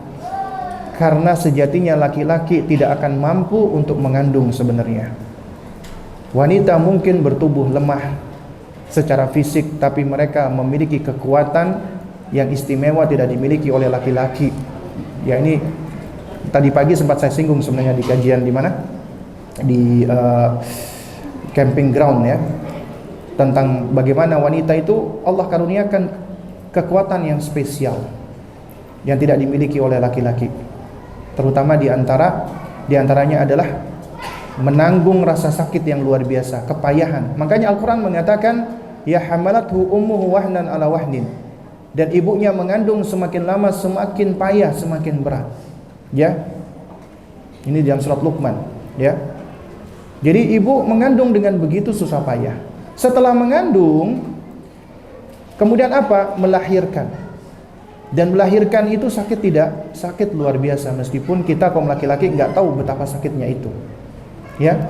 karena sejatinya laki-laki tidak akan mampu untuk mengandung sebenarnya. Wanita mungkin bertubuh lemah secara fisik, tapi mereka memiliki kekuatan yang istimewa tidak dimiliki oleh laki-laki. Ya, ini tadi pagi sempat saya singgung sebenarnya di kajian di mana? Di camping ground ya. Tentang bagaimana wanita itu Allah karuniakan kekuatan yang spesial yang tidak dimiliki oleh laki-laki. Terutama di antaranya adalah menanggung rasa sakit yang luar biasa, kepayahan. Makanya Al-Quran mengatakan, ya hamalathu ummuhu wahnan ala wahnin. Dan ibunya mengandung semakin lama semakin payah, semakin berat. Ya. Ini dalam surat Luqman, ya. Jadi ibu mengandung dengan begitu susah payah. Setelah mengandung, kemudian apa? Melahirkan. Dan melahirkan itu sakit tidak? Sakit luar biasa, meskipun kita kaum laki-laki nggak tahu betapa sakitnya itu. Ya,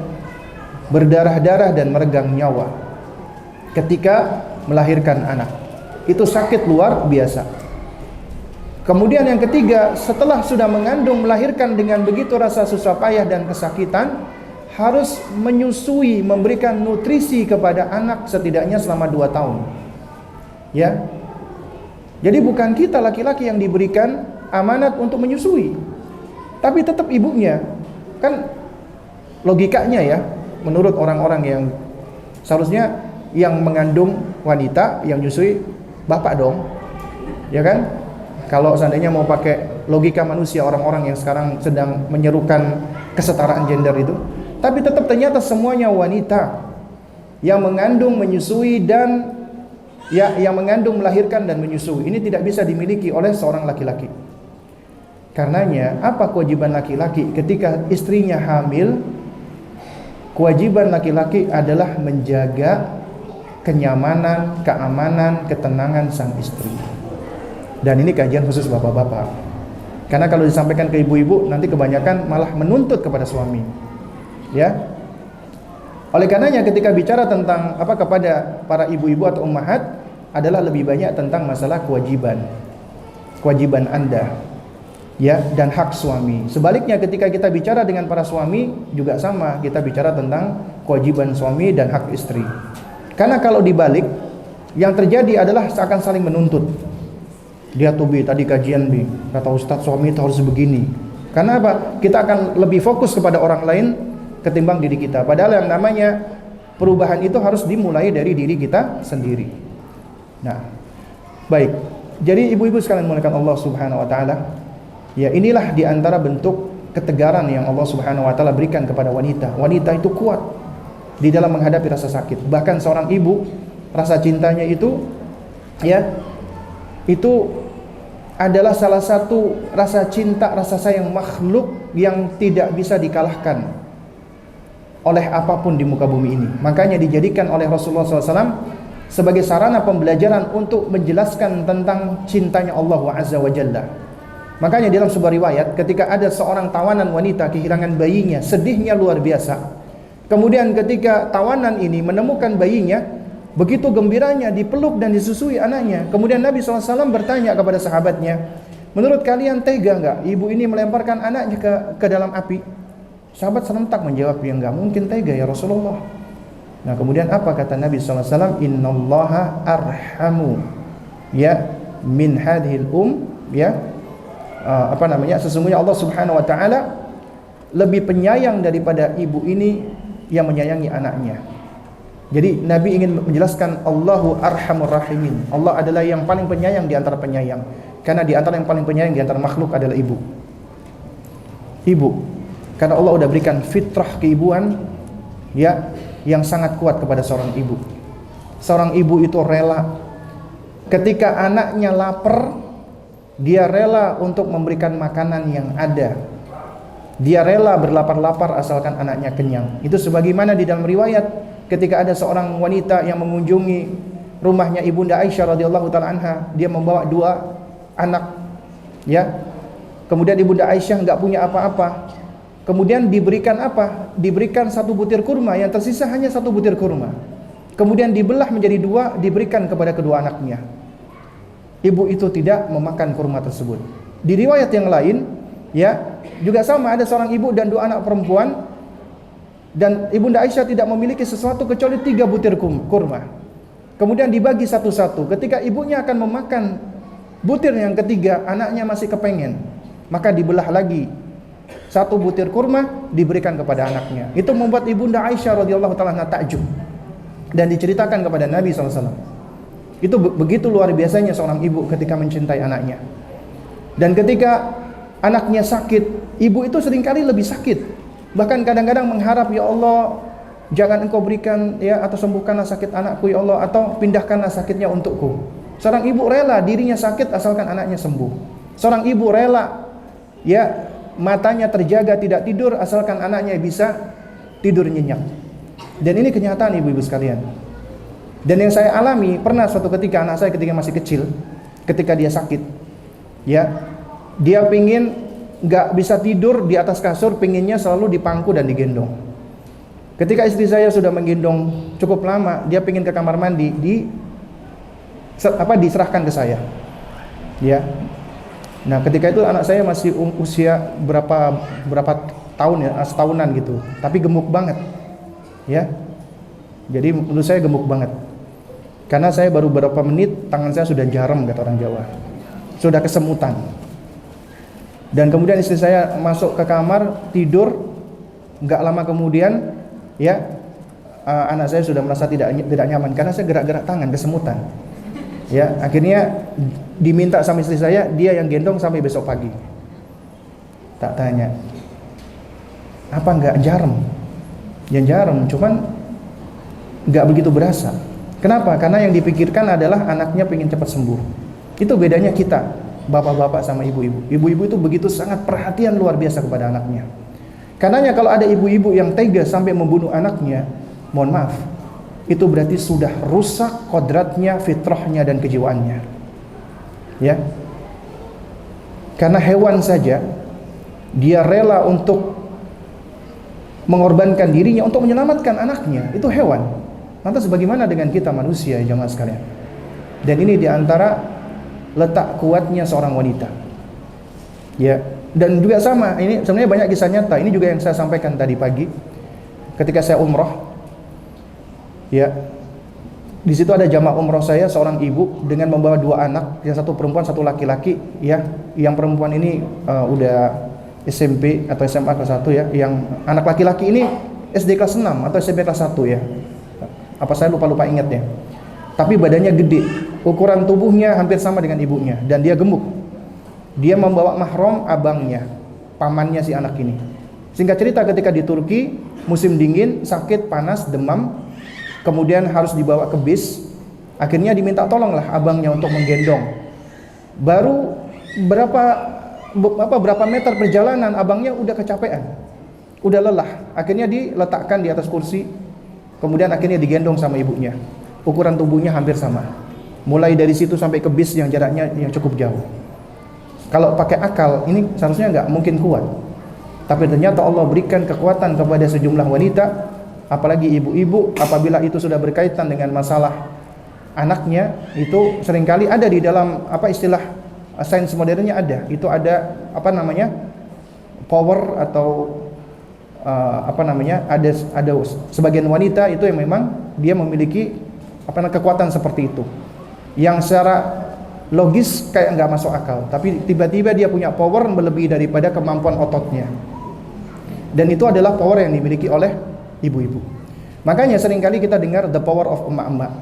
berdarah-darah dan meregang nyawa ketika melahirkan anak. Itu sakit luar biasa. Kemudian yang ketiga, setelah sudah mengandung, melahirkan dengan begitu rasa susah payah dan kesakitan, harus menyusui, memberikan nutrisi kepada anak setidaknya selama 2 tahun. Ya. Jadi bukan kita laki-laki yang diberikan amanat untuk menyusui, tapi tetap ibunya. Kan logikanya ya, menurut orang-orang yang seharusnya yang mengandung wanita, yang menyusui bapak dong. Ya kan? Kalau seandainya mau pakai logika manusia orang-orang yang sekarang sedang menyerukan kesetaraan gender itu, tapi tetap ternyata semuanya wanita yang mengandung, menyusui dan yang mengandung, melahirkan dan menyusui. Ini tidak bisa dimiliki oleh seorang laki-laki. Karenanya apa kewajiban laki-laki ketika istrinya hamil? Kewajiban laki-laki adalah menjaga kenyamanan, keamanan, ketenangan sang istri. Dan ini kajian khusus bapak-bapak. Karena kalau disampaikan ke ibu-ibu, nanti kebanyakan malah menuntut kepada suami. Ya. Oleh karenanya ketika bicara tentang kepada para ibu-ibu atau ummahat adalah lebih banyak tentang masalah kewajiban Anda, ya, dan hak suami. Sebaliknya ketika kita bicara dengan para suami juga sama, kita bicara tentang kewajiban suami dan hak istri. Karena kalau dibalik, Yang terjadi adalah seakan saling menuntut. Dia tuh Bi, tadi kajian Bi, kata Ustadz suami itu harus begini. Karena apa? Kita akan lebih fokus kepada orang lain ketimbang diri kita. Padahal yang namanya perubahan itu harus dimulai dari diri kita sendiri. Nah, baik. Jadi ibu-ibu sekalian muliakan Allah Subhanahu wa taala, ya inilah di antara bentuk ketegaran yang Allah Subhanahu wa taala berikan kepada wanita. Wanita itu kuat di dalam menghadapi rasa sakit. Bahkan seorang ibu, rasa cintanya itu ya itu adalah salah satu rasa cinta, rasa sayang makhluk yang tidak bisa dikalahkan oleh apapun di muka bumi ini. Makanya dijadikan oleh Rasulullah SAW sebagai sarana pembelajaran untuk menjelaskan tentang cintanya Allah Azza wa Jalla. Makanya dalam sebuah riwayat, ketika ada seorang tawanan wanita kehilangan bayinya, sedihnya luar biasa. Kemudian ketika tawanan ini menemukan bayinya, begitu gembiranya dipeluk dan disusui anaknya. Kemudian Nabi SAW bertanya kepada sahabatnya, menurut kalian tega enggak ibu ini melemparkan anaknya ke dalam api? Sahabat serentak menjawab, ya enggak mungkin tega ya Rasulullah. Nah kemudian apa kata Nabi SAW? Innallaha arhamu ya min hadhil ya sesungguhnya Allah Subhanahu wa taala lebih penyayang daripada ibu ini yang menyayangi anaknya. Jadi Nabi ingin menjelaskan Allahu arhamur rahimin. Allah adalah yang paling penyayang di antara penyayang. Karena di antara yang paling penyayang di antara makhluk adalah ibu. Ibu. Karena Allah sudah berikan fitrah keibuan ya yang sangat kuat kepada seorang ibu. Seorang ibu itu rela ketika anaknya lapar, dia rela untuk memberikan makanan yang ada. Dia rela berlapar-lapar asalkan anaknya kenyang. Itu sebagaimana di dalam riwayat ketika ada seorang wanita yang mengunjungi rumahnya Ibunda Aisyah radhiyallahu taala anha, dia membawa 2 anak ya. Kemudian Ibunda Aisyah enggak punya apa-apa. Kemudian diberikan apa? Diberikan 1 butir kurma, yang tersisa hanya 1 butir kurma. Kemudian dibelah menjadi 2, diberikan kepada kedua anaknya. Ibu itu tidak memakan kurma tersebut. Di riwayat yang lain, ya, juga sama, ada seorang ibu dan 2 anak perempuan, dan Ibunda Aisyah tidak memiliki sesuatu kecuali 3 butir kurma. Kemudian dibagi satu-satu. Ketika ibunya akan memakan butir yang ketiga, anaknya masih kepengen, maka dibelah lagi. 1 butir kurma diberikan kepada anaknya. Itu membuat Ibunda Aisyah radhiyallahu taala takjub dan diceritakan kepada Nabi SAW. Itu begitu luar biasanya seorang ibu ketika mencintai anaknya. Dan ketika anaknya sakit, ibu itu seringkali lebih sakit. Bahkan kadang-kadang mengharap, ya Allah, jangan engkau berikan ya atau sembuhkanlah sakit anakku ya Allah, atau pindahkanlah sakitnya untukku. Seorang ibu rela dirinya sakit asalkan anaknya sembuh. Seorang ibu rela ya matanya terjaga tidak tidur asalkan anaknya bisa tidur nyenyak. Dan ini kenyataan ibu-ibu sekalian. Dan yang saya alami, pernah suatu ketika anak saya ketika masih kecil, ketika dia sakit ya, dia pingin gak bisa tidur di atas kasur, pinginnya selalu dipangku dan digendong. Ketika istri saya sudah menggendong cukup lama, dia pingin ke kamar mandi, diserahkan ke saya ya. Nah ketika itu anak saya masih usia berapa tahun ya, setahunan gitu, tapi gemuk banget ya. Jadi menurut saya gemuk banget, karena saya baru beberapa menit tangan saya sudah jarem, kata orang Jawa, sudah kesemutan. Dan kemudian istri saya masuk ke kamar tidur, nggak lama kemudian ya anak saya sudah merasa tidak nyaman karena saya gerak-gerak tangan, kesemutan ya. Akhirnya diminta sama istri saya, dia yang gendong sampai besok pagi. Tak tanya, apa enggak jarem? Yang jarem, cuman enggak begitu berasa. Kenapa? Karena yang dipikirkan adalah anaknya pengen cepat sembuh. Itu bedanya kita, bapak-bapak sama ibu-ibu. Ibu-ibu itu begitu sangat perhatian luar biasa kepada anaknya. Karenanya kalau ada ibu-ibu yang tega sampai membunuh anaknya, mohon maaf, itu berarti sudah rusak kodratnya, fitrahnya dan kejiwaannya. Ya, karena hewan saja dia rela untuk mengorbankan dirinya untuk menyelamatkan anaknya, itu hewan. Lantas bagaimana dengan kita manusia ya jemaah sekalian? Dan ini diantara letak kuatnya seorang wanita. Ya, dan juga sama, ini sebenarnya banyak kisah nyata. Ini juga yang saya sampaikan tadi pagi ketika saya umrah. Ya, Di situ ada jamaah umroh saya, seorang ibu dengan membawa dua anak, yang satu perempuan, satu laki-laki, ya. Yang perempuan ini udah SMP atau SMA kelas 1 ya. Yang anak laki-laki ini SD kelas 6 atau SMP kelas 1 ya. Apa saya lupa ingatnya. Tapi badannya gede, ukuran tubuhnya hampir sama dengan ibunya, dan dia gemuk. Dia membawa mahram abangnya, pamannya si anak ini. Singkat cerita, ketika di Turki musim dingin, sakit, panas, demam, kemudian harus dibawa ke bis. Akhirnya diminta tolonglah abangnya untuk menggendong. Baru berapa meter perjalanan, abangnya udah kecapean, udah lelah. Akhirnya diletakkan di atas kursi, kemudian akhirnya digendong sama ibunya. Ukuran tubuhnya hampir sama. Mulai dari situ sampai ke bis yang jaraknya yang cukup jauh. Kalau pakai akal, ini seharusnya nggak mungkin kuat. Tapi ternyata Allah berikan kekuatan kepada sejumlah wanita, apalagi ibu-ibu, apabila itu sudah berkaitan dengan masalah anaknya. Itu seringkali ada di dalam istilah sains modernnya ada. Itu ada power atau ada sebagian wanita itu yang memang dia memiliki kekuatan seperti itu, yang secara logis kayak nggak masuk akal, tapi tiba-tiba dia punya power melebihi daripada kemampuan ototnya. Dan itu adalah power yang dimiliki oleh ibu-ibu. Makanya seringkali kita dengar the power of emak-emak.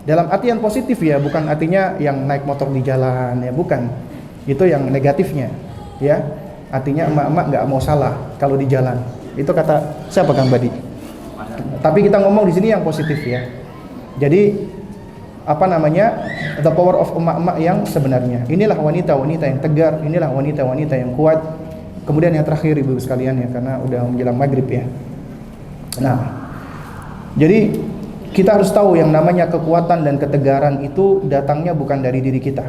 Dalam artian positif ya, bukan artinya yang naik motor di jalan ya, bukan. Itu yang negatifnya ya. Artinya emak-emak nggak mau salah kalau di jalan. Itu kata siapa, Kang Badi? Tapi kita ngomong di sini yang positif ya. Jadi the power of emak-emak yang sebenarnya. Inilah wanita-wanita yang tegar, inilah wanita-wanita yang kuat. Kemudian yang terakhir ibu sekalian ya, karena udah menjelang maghrib ya. Nah, jadi kita harus tahu yang namanya kekuatan dan ketegaran itu datangnya bukan dari diri kita,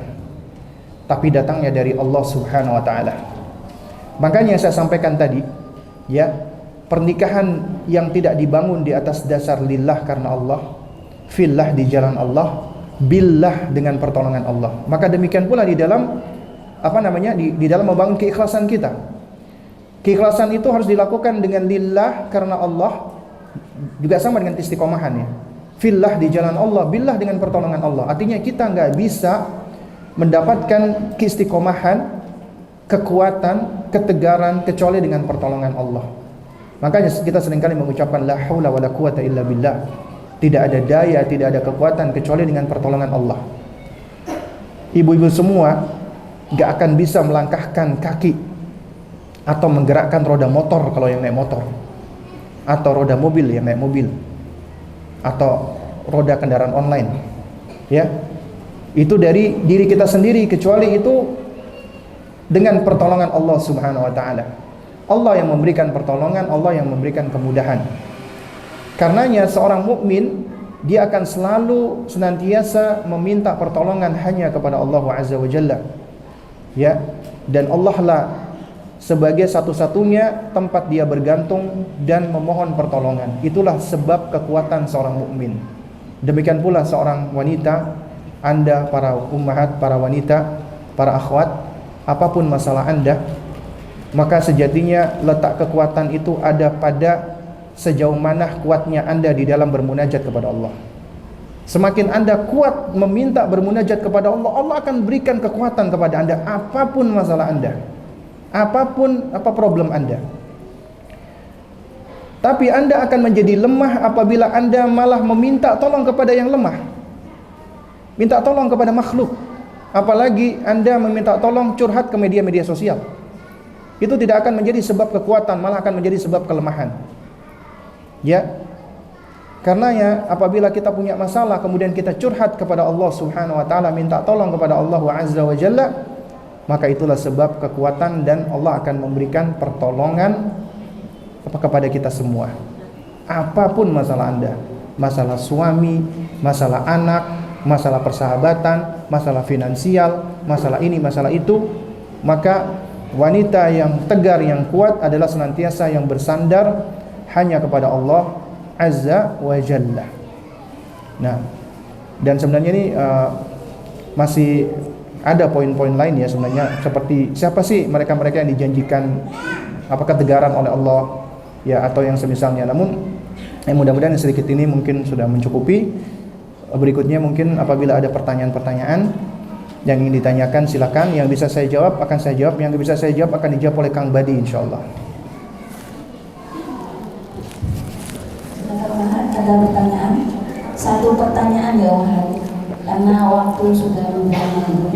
tapi datangnya dari Allah Subhanahu wa taala. Makanya saya sampaikan tadi ya, pernikahan yang tidak dibangun di atas dasar lillah karena Allah, fillah di jalan Allah, billah dengan pertolongan Allah. Maka demikian pula di dalam di dalam membangun keikhlasan kita. Keikhlasan itu harus dilakukan dengan lillah karena Allah, juga sama dengan istiqomahan ya. Fillah di jalan Allah, billah dengan pertolongan Allah. Artinya kita nggak bisa mendapatkan keistiqomahan, kekuatan, ketegaran kecuali dengan pertolongan Allah. Makanya kita seringkali mengucapkan la haula wala quwata illa billah. Tidak ada daya, tidak ada kekuatan kecuali dengan pertolongan Allah. Ibu-ibu semua nggak akan bisa melangkahkan kaki atau menggerakkan roda motor kalau yang naik motor, atau roda mobil yang naik mobil, atau roda kendaraan online ya. Itu dari diri kita sendiri, kecuali itu dengan pertolongan Allah Subhanahu wa taala. Allah yang memberikan pertolongan, Allah yang memberikan kemudahan. Karenanya seorang mukmin dia akan selalu senantiasa meminta pertolongan hanya kepada Allah Azza wa Jalla ya. Dan Allah lah sebagai satu-satunya tempat dia bergantung dan memohon pertolongan. Itulah sebab kekuatan seorang mukmin. Demikian pula seorang wanita, Anda para ummahat, para wanita, para akhwat, apapun masalah Anda, maka sejatinya letak kekuatan itu ada pada sejauh mana kuatnya Anda di dalam bermunajat kepada Allah. Semakin Anda kuat meminta bermunajat kepada Allah, Allah akan berikan kekuatan kepada Anda apapun masalah Anda, apapun problem Anda. Tapi Anda akan menjadi lemah apabila Anda malah meminta tolong kepada yang lemah, minta tolong kepada makhluk. Apalagi Anda meminta tolong curhat ke media-media sosial. Itu tidak akan menjadi sebab kekuatan, malah akan menjadi sebab kelemahan ya. Karena ya, apabila kita punya masalah kemudian kita curhat kepada Allah Subhanahu wa taala, minta tolong kepada Allah Azza wa Jalla, maka itulah sebab kekuatan dan Allah akan memberikan pertolongan kepada kita semua. Apapun masalah Anda, masalah suami, masalah anak, masalah persahabatan, masalah finansial, masalah ini, masalah itu, maka wanita yang tegar, yang kuat adalah senantiasa yang bersandar hanya kepada Allah Azza wa Jalla. Nah, dan sebenarnya ini masih ada poin-poin lain ya sebenarnya, seperti siapa sih mereka-mereka yang dijanjikan ketegaran oleh Allah ya, atau yang semisalnya. Namun mudah-mudahan sedikit ini mungkin sudah mencukupi. Berikutnya mungkin apabila ada pertanyaan-pertanyaan yang ingin ditanyakan silakan. Yang bisa saya jawab akan saya jawab, yang bisa saya jawab akan dijawab oleh Kang Badi insyaallah. Ada pertanyaan, satu pertanyaan ya Wahab, karena waktu sudah lumayan.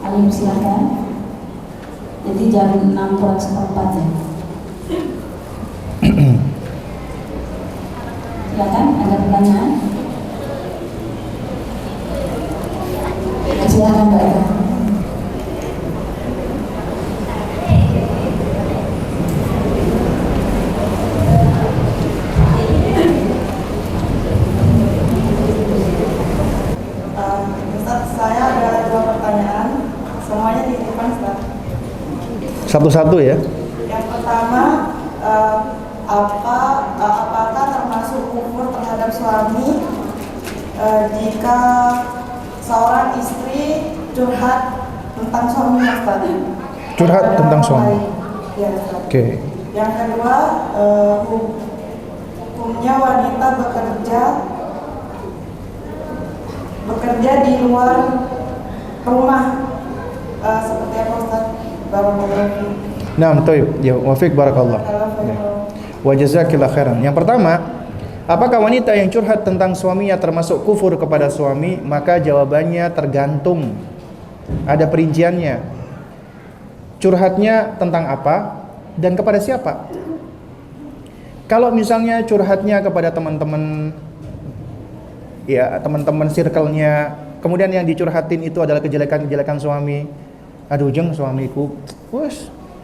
Alim silakan. Jadi jam 6 kurang seperempat ya. Silakan, ada pertanyaan? Silakan Mbak Eva. Ustaz, saya ada 2 pertanyaan, semuanya titipan Ustaz. Satu-satu ya. Yang pertama, apakah termasuk kufur terhadap suami jika seorang istri curhat tentang suaminya Ustaz? Curhat tentang suami. Ya, Ustaz. Oke. Yang kedua, hukumnya wanita bekerja di luar rumah seperti apa Ustaz? Barakallahu. Nah, betul. Ya, wafiq barakallah. Wa jazakillah khairan. Yang pertama, apakah wanita yang curhat tentang suaminya termasuk kufur kepada suami? Maka jawabannya tergantung. Ada perinciannya. Curhatnya tentang apa dan kepada siapa? Kalau misalnya curhatnya kepada teman-teman, ya teman-teman circle-nya, kemudian yang dicurhatin itu adalah kejelekan-kejelekan suami. Aduh jeng, suamiku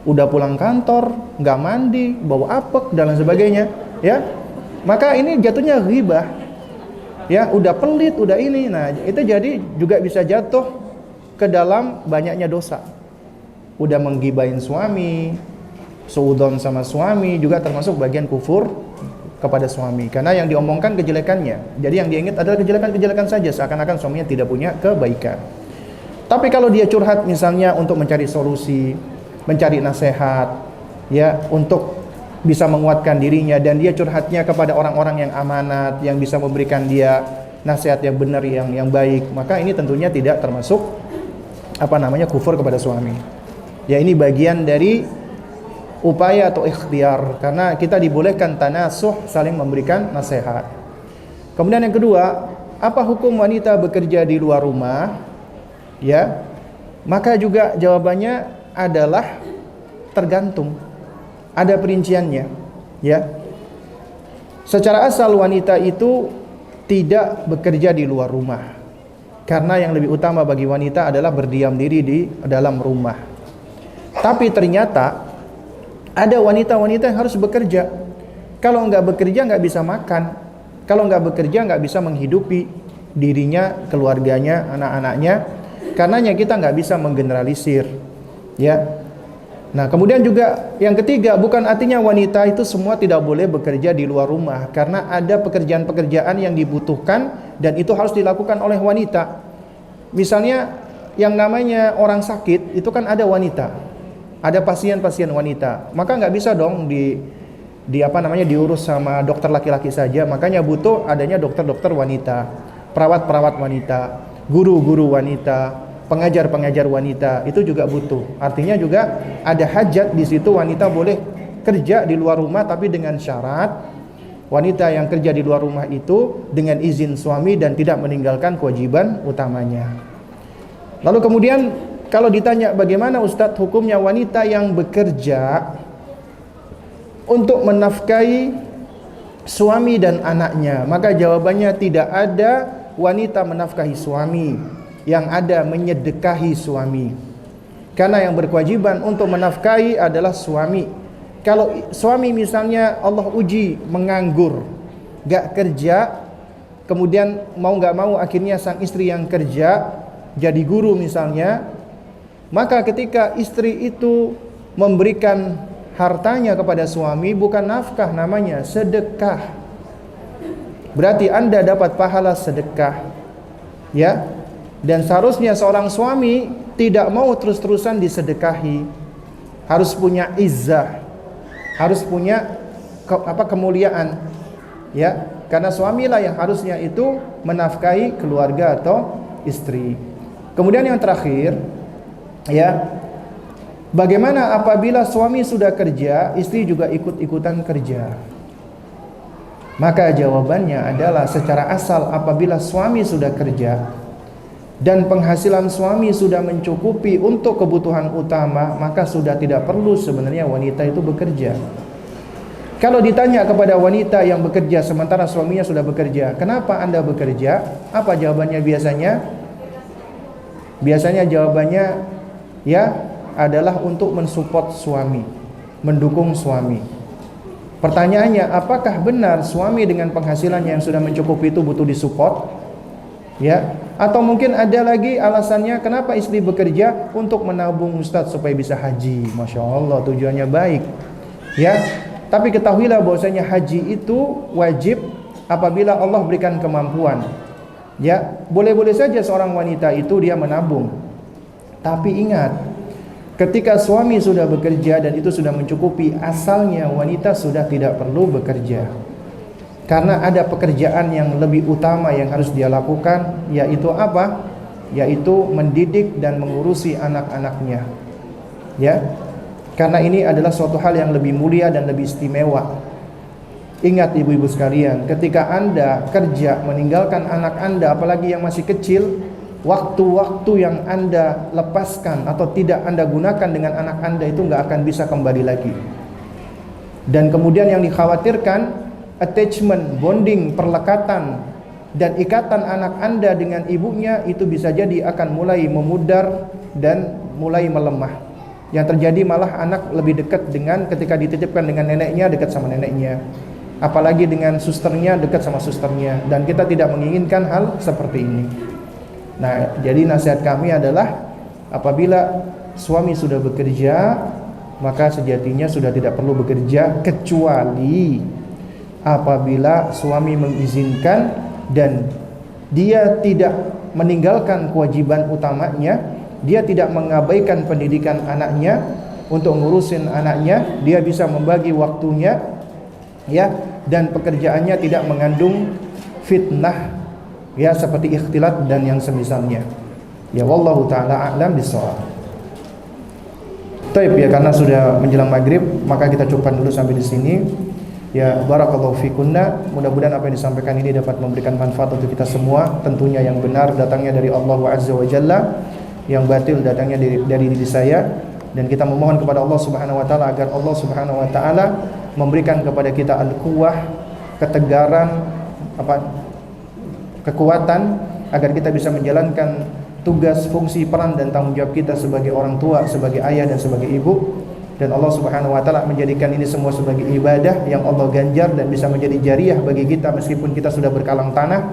udah pulang kantor, nggak mandi, bau apek dan lain sebagainya, ya. Maka ini jatuhnya ghibah. Ya, udah pelit, udah ini. Nah, itu jadi juga bisa jatuh ke dalam banyaknya dosa. Udah menggibahin suami, suudzon sama suami, juga termasuk bagian kufur kepada suami. Karena yang diomongkan kejelekannya. Jadi yang diingat adalah kejelekan-kejelekan saja, seakan-akan suaminya tidak punya kebaikan. Tapi kalau dia curhat misalnya untuk mencari solusi, mencari nasihat, ya, untuk bisa menguatkan dirinya, dan dia curhatnya kepada orang-orang yang amanat, yang bisa memberikan dia nasihat yang benar, yang baik, maka ini tentunya tidak termasuk kufur kepada suami. Ya, ini bagian dari upaya atau ikhtiar, karena kita dibolehkan tanasuh, saling memberikan nasihat. Kemudian yang kedua, apa hukum wanita bekerja di luar rumah? Ya, maka juga jawabannya adalah tergantung. Ada perinciannya, ya. Secara asal wanita itu tidak bekerja di luar rumah, karena yang lebih utama bagi wanita adalah berdiam diri di dalam rumah. Tapi ternyata ada wanita-wanita yang harus bekerja. Kalau nggak bekerja nggak bisa makan. Kalau nggak bekerja nggak bisa menghidupi dirinya, keluarganya, anak-anaknya. Karenanya kita nggak bisa menggeneralisir, ya. Nah, kemudian juga yang ketiga, bukan artinya wanita itu semua tidak boleh bekerja di luar rumah, karena ada pekerjaan-pekerjaan yang dibutuhkan dan itu harus dilakukan oleh wanita. Misalnya yang namanya orang sakit itu kan ada wanita, ada pasien-pasien wanita, maka nggak bisa dong diurus sama dokter laki-laki saja. Makanya butuh adanya dokter-dokter wanita, perawat-perawat wanita, guru-guru wanita, pengajar-pengajar wanita, itu juga butuh. Artinya juga ada hajat di situ, wanita boleh kerja di luar rumah, tapi dengan syarat wanita yang kerja di luar rumah itu dengan izin suami dan tidak meninggalkan kewajiban utamanya. Lalu kemudian kalau ditanya bagaimana Ustadz hukumnya wanita yang bekerja untuk menafkahi suami dan anaknya, maka jawabannya tidak ada wanita menafkahi suami, yang ada menyedekahi suami. Karena yang berkewajiban untuk menafkahi adalah suami. Kalau suami misalnya Allah uji menganggur, gak kerja, kemudian mau gak mau akhirnya sang istri yang kerja, jadi guru misalnya, maka ketika istri itu memberikan hartanya kepada suami, bukan nafkah namanya, sedekah. Berarti Anda dapat pahala sedekah, ya. Dan seharusnya seorang suami tidak mau terus-terusan disedekahi. Harus punya izzah, harus punya kemuliaan. Ya, karena suamilah yang harusnya itu menafkahi keluarga atau istri. Kemudian yang terakhir, ya, bagaimana apabila suami sudah kerja, istri juga ikut-ikutan kerja? Maka jawabannya adalah secara asal apabila suami sudah kerja dan penghasilan suami sudah mencukupi untuk kebutuhan utama, maka sudah tidak perlu sebenarnya wanita itu bekerja. Kalau ditanya kepada wanita yang bekerja sementara suaminya sudah bekerja, kenapa Anda bekerja? Apa jawabannya biasanya? Biasanya jawabannya ya adalah untuk mensupport suami, mendukung suami. Pertanyaannya, apakah benar suami dengan penghasilannya yang sudah mencukupi itu butuh disupport? Ya, atau mungkin ada lagi alasannya kenapa istri bekerja? Untuk menabung Ustadz supaya bisa haji. Masya Allah, tujuannya baik. Ya, tapi ketahuilah bahwasanya haji itu wajib apabila Allah berikan kemampuan. Ya, boleh-boleh saja seorang wanita itu dia menabung. Tapi ingat, ketika suami sudah bekerja dan itu sudah mencukupi, asalnya wanita sudah tidak perlu bekerja. Karena ada pekerjaan yang lebih utama yang harus dia lakukan, yaitu apa? Yaitu mendidik dan mengurusi anak-anaknya. Ya. Karena ini adalah suatu hal yang lebih mulia dan lebih istimewa. Ingat ibu-ibu sekalian, ketika Anda kerja meninggalkan anak Anda, apalagi yang masih kecil, waktu-waktu yang Anda lepaskan atau tidak Anda gunakan dengan anak Anda itu nggak akan bisa kembali lagi. Dan kemudian yang dikhawatirkan, attachment, bonding, perlekatan dan ikatan anak Anda dengan ibunya itu bisa jadi akan mulai memudar dan mulai melemah. Yang terjadi malah anak lebih dekat dengan ketika dititipkan dengan neneknya, dekat sama neneknya. Apalagi dengan susternya, dekat sama susternya. Dan kita tidak menginginkan hal seperti ini. Nah, jadi nasihat kami adalah apabila suami sudah bekerja, maka sejatinya sudah tidak perlu bekerja, kecuali apabila suami mengizinkan dan dia tidak meninggalkan kewajiban utamanya, dia tidak mengabaikan pendidikan anaknya untuk ngurusin anaknya, dia bisa membagi waktunya, ya, dan pekerjaannya tidak mengandung fitnah, ya, seperti ikhtilat dan yang semisalnya. Ya, wallahu taala a'lam bishawab. Taib, ya, karena sudah menjelang maghrib, maka kita cukupkan dulu sampai di sini. Ya, barakallahu fikunna. Mudah-mudahan apa yang disampaikan ini dapat memberikan manfaat untuk kita semua. Tentunya yang benar datangnya dari Allah Azza wa Jalla, yang batil datangnya dari diri saya. Dan kita memohon kepada Allah Subhanahu wa taala agar Allah Subhanahu wa taala memberikan kepada kita al-quwwah, ketegaran, kekuatan agar kita bisa menjalankan tugas, fungsi, peran dan tanggung jawab kita sebagai orang tua, sebagai ayah dan sebagai ibu. Dan Allah Subhanahu wa taala menjadikan ini semua sebagai ibadah yang Allah ganjar dan bisa menjadi jariah bagi kita meskipun kita sudah berkalang tanah.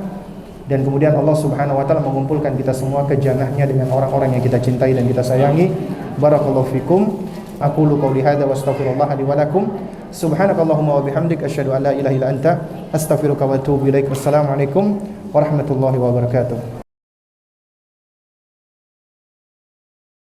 Dan kemudian Allah Subhanahu wa taala mengumpulkan kita semua ke jannahnya dengan orang-orang yang kita cintai dan kita sayangi. Barakallahu fikum. Aqulu qouli hadza wa astaghfirullah li wa lakum. Subhanakallahumma wa bihamdik asyhadu an la ilaha illa anta astaghfiruka wa atubu ilaik. Wassalamualaikum warahmatullahi wabarakatuh.